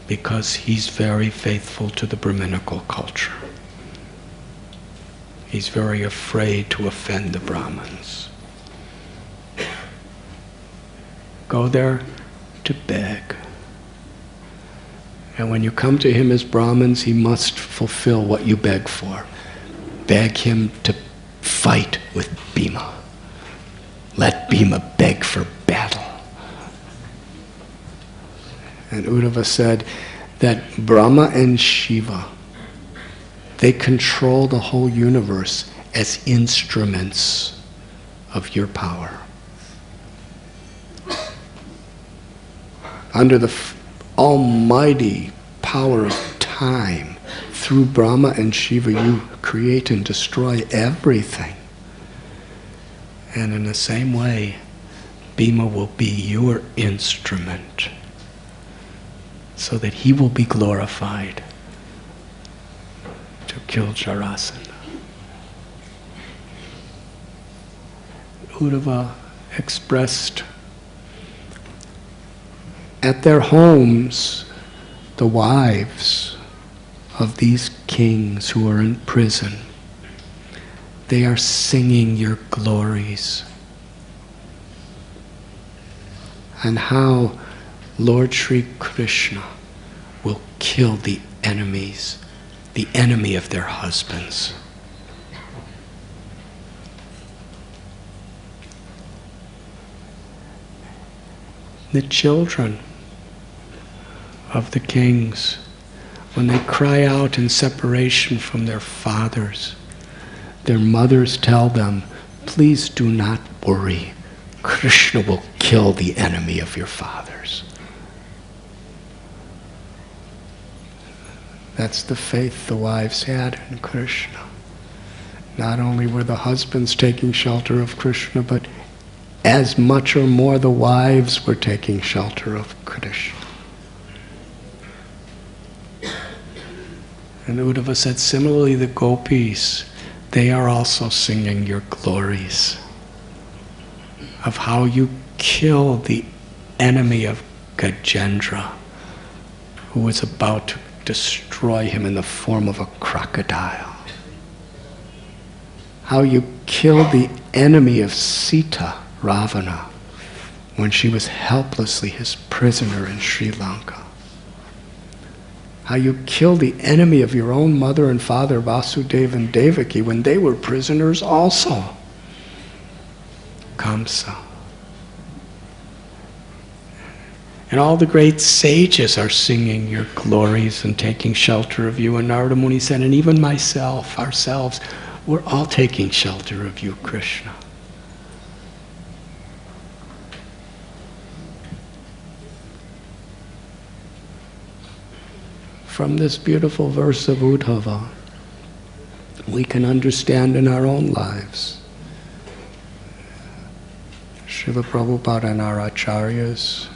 because he's very faithful to the Brahminical culture. He's very afraid to offend the Brahmins. Go there to beg. And when you come to him as Brahmins, he must fulfill what you beg for. Beg him to fight with Bhima. Let Bhima beg for battle. And Uddhava said that Brahma and Shiva, they control the whole universe as instruments of your power. Under the almighty power of time, through Brahma and Shiva, you create and destroy everything. And in the same way, Bhima will be your instrument, so that he will be glorified to kill Jarasandha. Uddhava expressed at their homes, the wives of these kings who are in prison, they are singing your glories. And how Lord Sri Krishna will kill the enemies, the enemy of their husbands. The children of the kings, when they cry out in separation from their fathers, their mothers tell them, please do not worry. Krishna will kill the enemy of your fathers. That's the faith the wives had in Krishna. Not only were the husbands taking shelter of Krishna, but as much or more the wives were taking shelter of Krishna. And Uddhava said, similarly the gopis, they are also singing your glories of how you kill the enemy of Gajendra, who was about to destroy him in the form of a crocodile. How you kill the enemy of Sita, Ravana, when she was helplessly his prisoner in Sri Lanka. How you killed the enemy of your own mother and father, Vasudeva and Devaki, when they were prisoners also. Kamsa. And all the great sages are singing your glories and taking shelter of you. And Narada Muni said, and even myself, ourselves, we're all taking shelter of you, Krishna. From this beautiful verse of Uddhava, we can understand in our own lives. Srila Prabhupada and our acharyas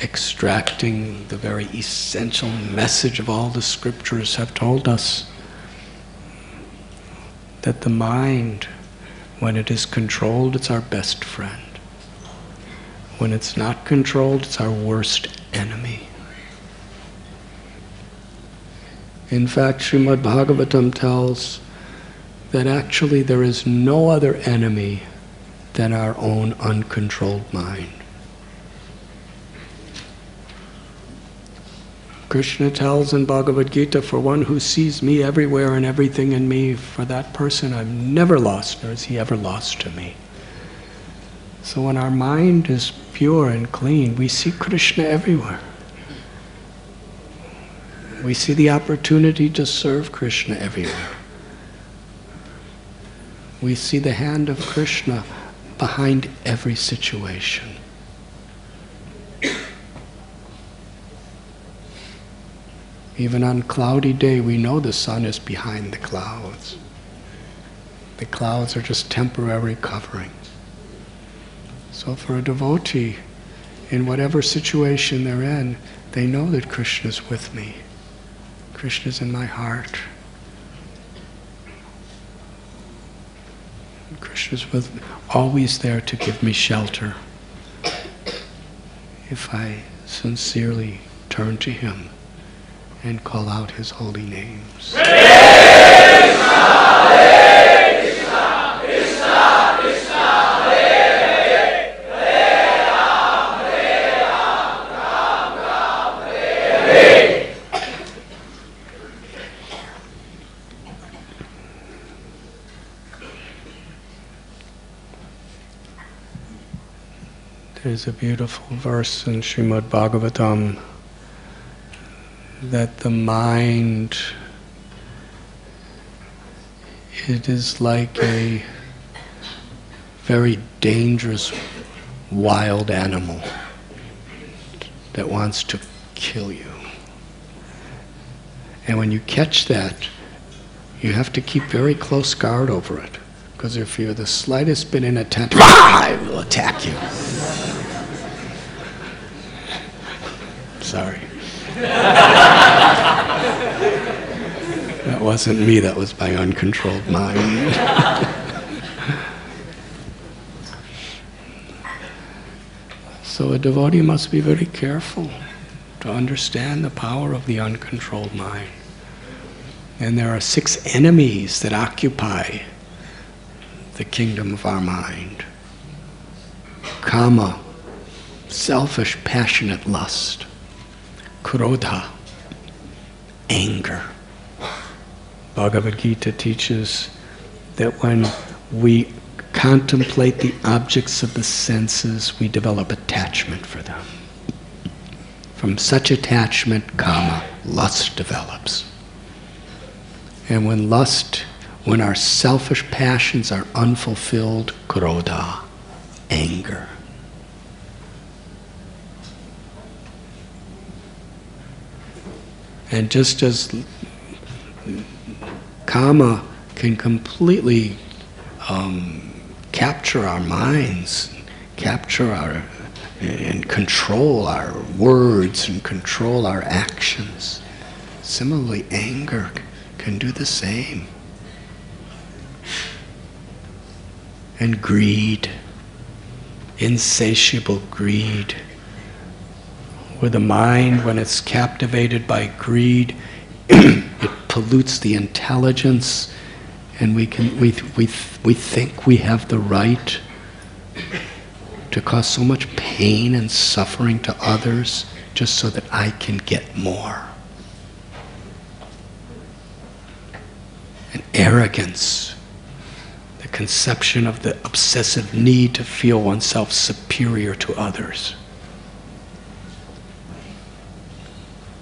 extracting the very essential message of all the scriptures have told us that the mind, when it is controlled, it's our best friend. When it's not controlled, it's our worst enemy. In fact, Srimad Bhagavatam tells that actually there is no other enemy than our own uncontrolled mind. Krishna tells in Bhagavad Gita, for one who sees me everywhere and everything in me, for that person I'm never lost, nor is he ever lost to me. So when our mind is pure and clean, we see Krishna everywhere. We see the opportunity to serve Krishna everywhere. We see the hand of Krishna behind every situation. Even on a cloudy day, we know the sun is behind the clouds. The clouds are just temporary covering. So for a devotee, in whatever situation they're in, they know that Krishna's with me. Krishna's in my heart. Krishna's with me, always there to give me shelter if I sincerely turn to Him and call out His holy names. There's a beautiful verse in Srimad Bhagavatam that the mind, it is like a very dangerous wild animal that wants to kill you. And when you catch that, you have to keep very close guard over it, because if you're the slightest bit inattentive, it will attack you. Sorry. That wasn't me, that was my uncontrolled mind. So a devotee must be very careful to understand the power of the uncontrolled mind. And there are 6 enemies that occupy the kingdom of our mind. Kama, selfish, passionate lust. Krodha, anger. Bhagavad Gita teaches that when we contemplate the objects of the senses, we develop attachment for them. From such attachment, kama, lust develops. And when our selfish passions are unfulfilled, krodha, anger. And just as kama can completely capture our minds, and control our words and control our actions, similarly anger can do the same. And greed, insatiable greed, where the mind, when it's captivated by greed, it pollutes the intelligence, and we think we have the right to cause so much pain and suffering to others just so that I can get more. And arrogance, the conception of the obsessive need to feel oneself superior to others.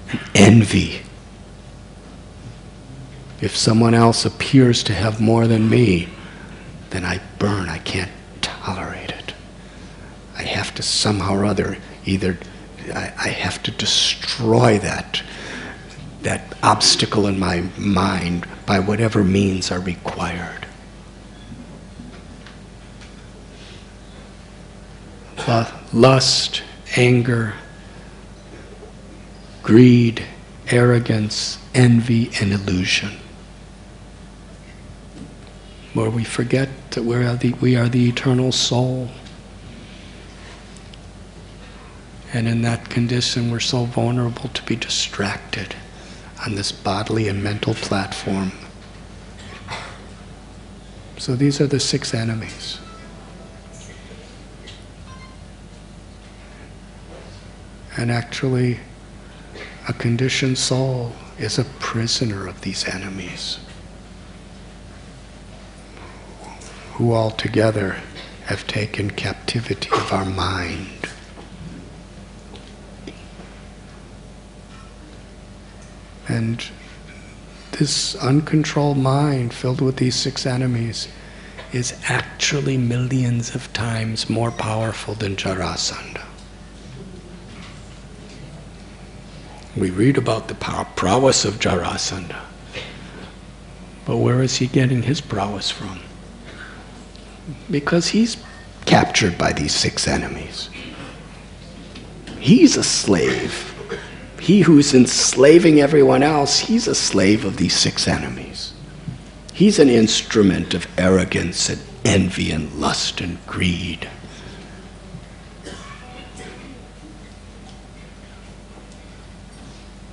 And envy. If someone else appears to have more than me, then I burn. I can't tolerate it. I have to somehow or other I have to destroy that obstacle in my mind by whatever means are required. Lust, anger, greed, arrogance, envy, and illusion. Where we forget that we are the eternal soul. And in that condition, we're so vulnerable to be distracted on this bodily and mental platform. So these are the 6 enemies. And actually, a conditioned soul is a prisoner of these enemies, who all together have taken captivity of our mind. And this uncontrolled mind filled with these 6 enemies is actually millions of times more powerful than Jarasandha. We read about the prowess of Jarasandha, but where is he getting his prowess from? Because he's captured by these 6 enemies. He's a slave. He who's enslaving everyone else, he's a slave of these 6 enemies. He's an instrument of arrogance and envy and lust and greed.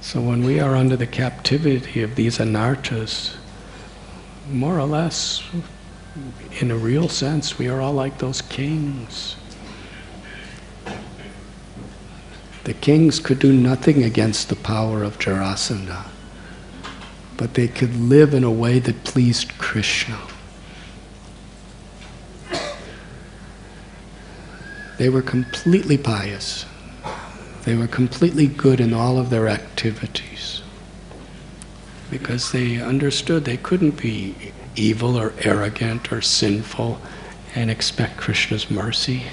So when we are under the captivity of these anarthas, more or less, in a real sense, we are all like those kings. The kings could do nothing against the power of Jarasandha, but they could live in a way that pleased Krishna. They were completely pious. They were completely good in all of their activities because they understood they couldn't be evil or arrogant or sinful and expect Krishna's mercy.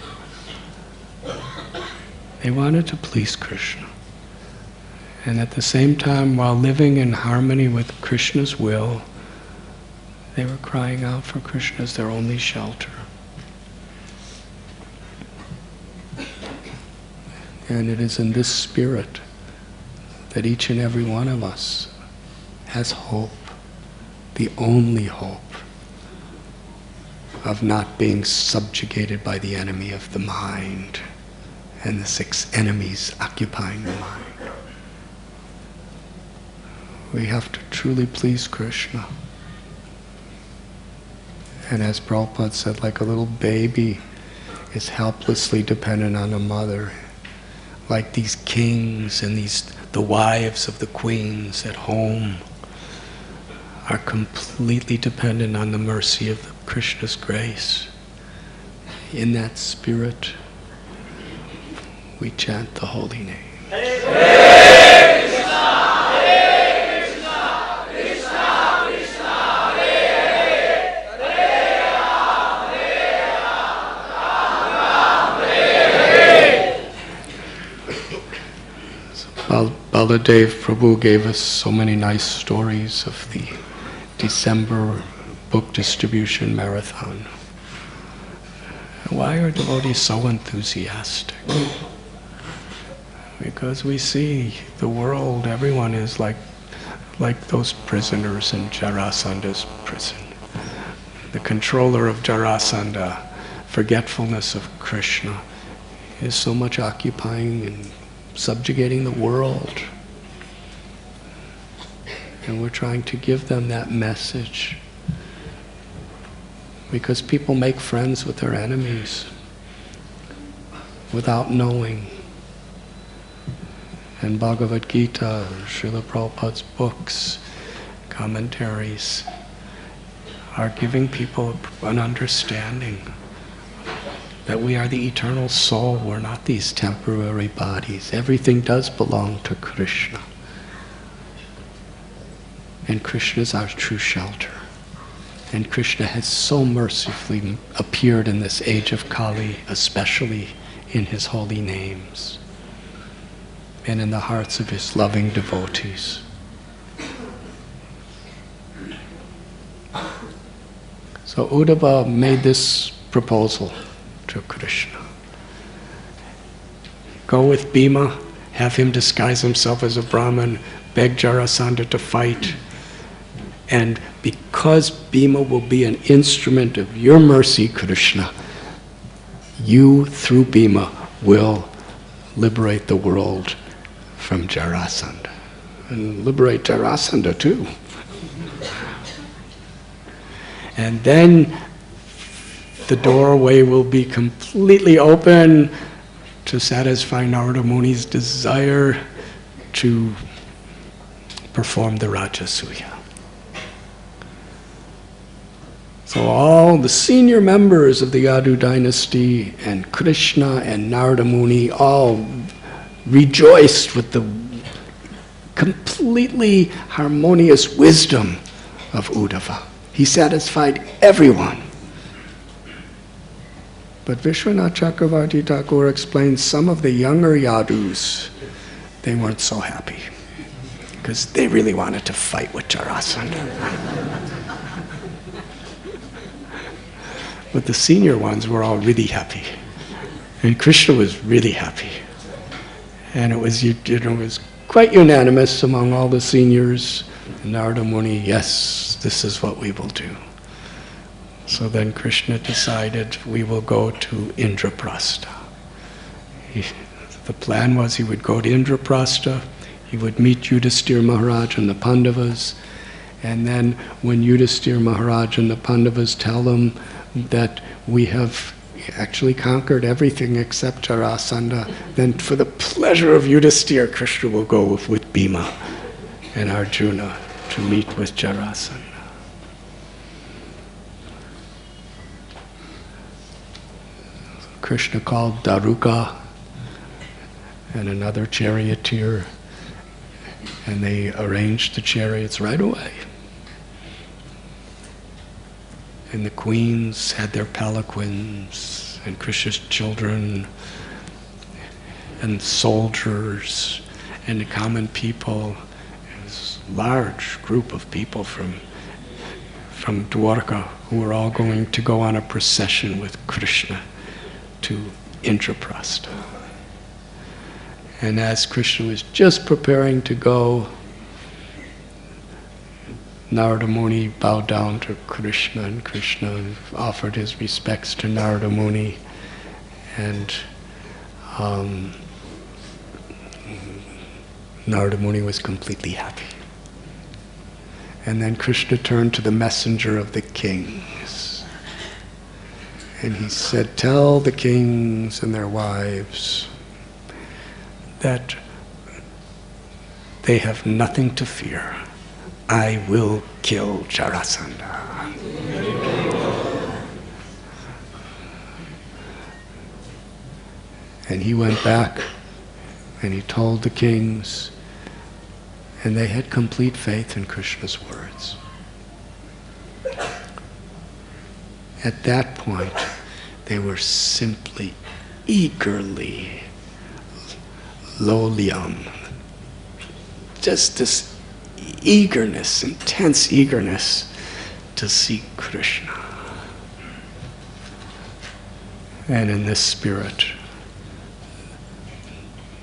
They wanted to please Krishna. And at the same time, while living in harmony with Krishna's will, they were crying out for Krishna as their only shelter. And it is in this spirit that each and every one of us has hope, the only hope of not being subjugated by the enemy of the mind and the 6 enemies occupying the mind. We have to truly please Krishna. And as Prabhupada said, like a little baby is helplessly dependent on a mother, like these kings and the wives of the queens at home are completely dependent on the mercy of Krishna's grace. In that spirit, we chant the holy name. Hare Krishna, Hare Krishna, Krishna Krishna, Hare Hare, Hare Ram, Ram Hare Hare. Baladev Prabhu gave us so many nice stories of the December book distribution marathon. Why are devotees so enthusiastic? Because we see the world, everyone is like those prisoners in Jarasandha's prison. The controller of Jarasandha, forgetfulness of Krishna, is so much occupying and subjugating the world. And we're trying to give them that message. Because people make friends with their enemies without knowing. And Bhagavad Gita, Srila Prabhupada's books, commentaries, are giving people an understanding that we are the eternal soul, we're not these temporary bodies. Everything does belong to Krishna. And Krishna is our true shelter. And Krishna has so mercifully appeared in this age of Kali, especially in his holy names and in the hearts of his loving devotees. So Uddhava made this proposal to Krishna. Go with Bhima, have him disguise himself as a Brahmin, beg Jarasandha to fight, and because Bhima will be an instrument of your mercy, Krishna, you, through Bhima, will liberate the world from Jarasandha. And liberate Jarasandha too. And then the doorway will be completely open to satisfy Narada Muni's desire to perform the Rajasuya. So all the senior members of the Yadu dynasty and Krishna and Narada Muni all rejoiced with the completely harmonious wisdom of Uddhava. He satisfied everyone. But Vishwanath Chakravarti Thakur explains some of the younger Yadus, they weren't so happy because they really wanted to fight with Jarasandha. But the senior ones were all really happy. And Krishna was really happy. And it was quite unanimous among all the seniors. Narada Muni, yes, this is what we will do. So then Krishna decided we will go to Indraprastha. The plan was he would go to Indraprastha, he would meet Yudhisthira Maharaj and the Pandavas, and then when Yudhisthira Maharaj and the Pandavas tell him that we have actually conquered everything except Jarasandha, then for the pleasure of Yudhisthira, Krishna will go with Bhima and Arjuna to meet with Jarasandha. Krishna called Daruka and another charioteer, and they arranged the chariots right away. And the queens had their palanquins, and Krishna's children, and soldiers, and the common people. This large group of people from Dwarka who were all going to go on a procession with Krishna to Indraprastha. And as Krishna was just preparing to go, Narada Muni bowed down to Krishna, and Krishna offered his respects to Narada Muni, and Narada Muni was completely happy. And then Krishna turned to the messenger of the kings, and he said, tell the kings and their wives that they have nothing to fear. I will kill Jarasandha. And he went back and he told the kings, and they had complete faith in Krishna's words. At that point, they were simply eagerly lolyam. Just this eagerness, intense eagerness to see Krishna. And in this spirit,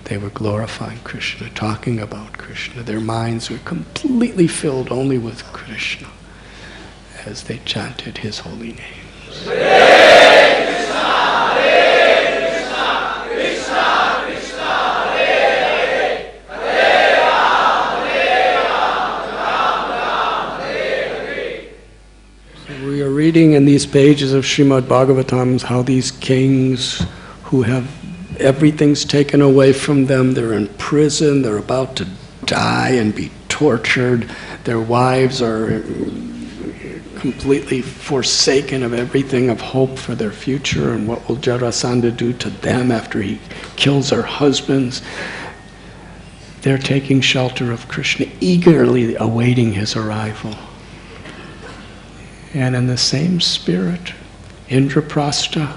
they were glorifying Krishna, talking about Krishna. Their minds were completely filled only with Krishna as they chanted his holy names. Hare Krishna, Hare Krishna, Krishna Krishna, Hare Hare, Hare Ram, Ram Ram, Hare Hare. So we are reading in these pages of Srimad Bhagavatam how these kings who have everything's taken away from them, they're in prison, they're about to die and be tortured, their wives are completely forsaken of everything of hope for their future, and what will Jarasandha do to them after he kills their husbands? They're taking shelter of Krishna, eagerly awaiting his arrival. And in the same spirit, Indraprastha,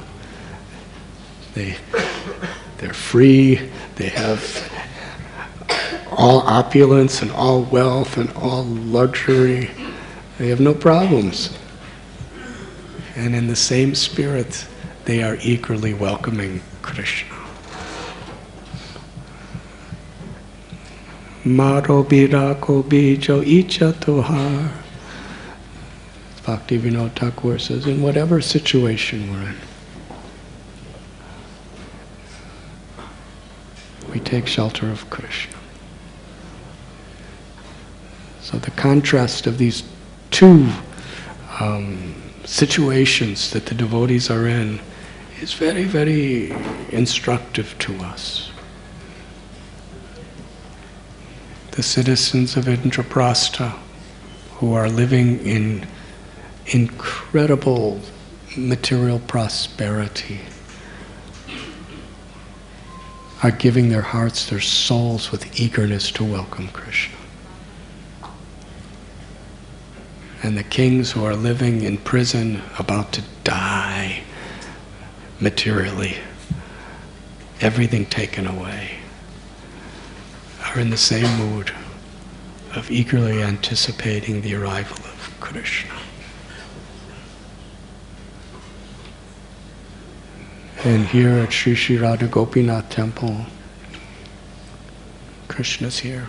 they're free, they have all opulence and all wealth and all luxury. They have no problems. And in the same spirit, they are eagerly welcoming Krishna. Maro birako bijo icha tohar. Bhaktivinoda Thakur says, in whatever situation we're in, we take shelter of Krishna. So the contrast of these two situations that the devotees are in is very, very instructive to us. The citizens of Indraprastha who are living in incredible material prosperity are giving their hearts, their souls with eagerness to welcome Krishna. And the kings who are living in prison, about to die materially, everything taken away, are in the same mood of eagerly anticipating the arrival of Krishna. And here at Sri Sri Radha Gopinath Temple, Krishna's here.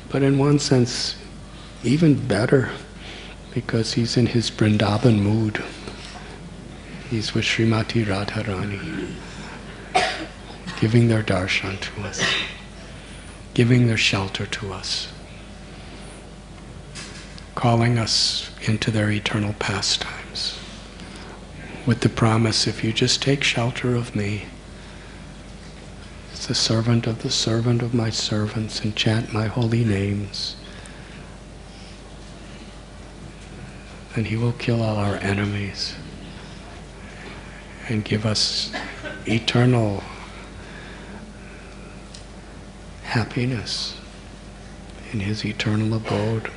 But in one sense, even better, because he's in his Vrindavan mood. He's with Srimati Radharani, giving their darshan to us, giving their shelter to us, calling us into their eternal pastimes, with the promise, if you just take shelter of me, as the servant of my servants, and chant my holy names, then he will kill all our enemies and give us eternal happiness in his eternal abode.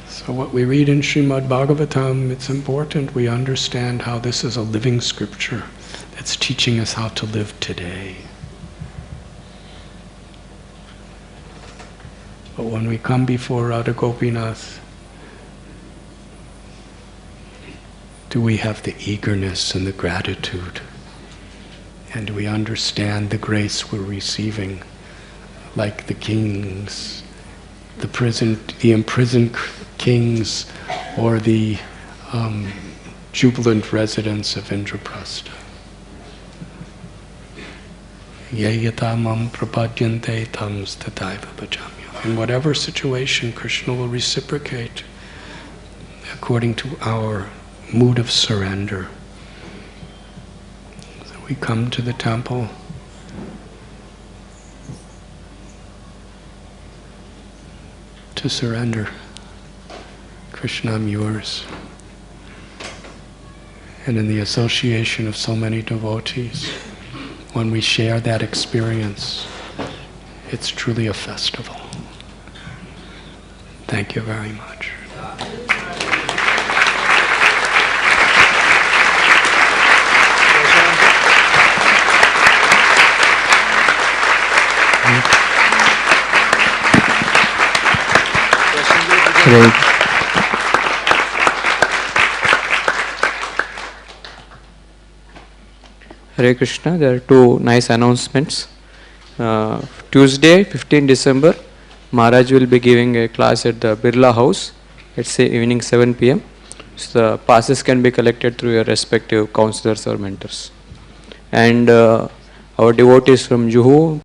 So what we read in Srimad Bhagavatam, it's important we understand how this is a living scripture that's teaching us how to live today. But when we come before Radha Gopinath, do we have the eagerness and the gratitude? And do we understand the grace we're receiving, like the kings, the imprisoned kings, or the jubilant residents of Indraprastha? Yayata mam prapadyante tams tataiva bhajamya. In whatever situation, Krishna will reciprocate according to our mood of surrender. So we come to the temple to surrender. Krishna, I'm yours. And in the association of so many devotees, when we share that experience, it's truly a festival. Thank you very much. Hare Krishna, there are two nice announcements. Tuesday, 15 December, Maharaj will be giving a class at the Birla House. It's evening 7 p.m. So the passes can be collected through your respective counselors or mentors. And our devotees from Juhu,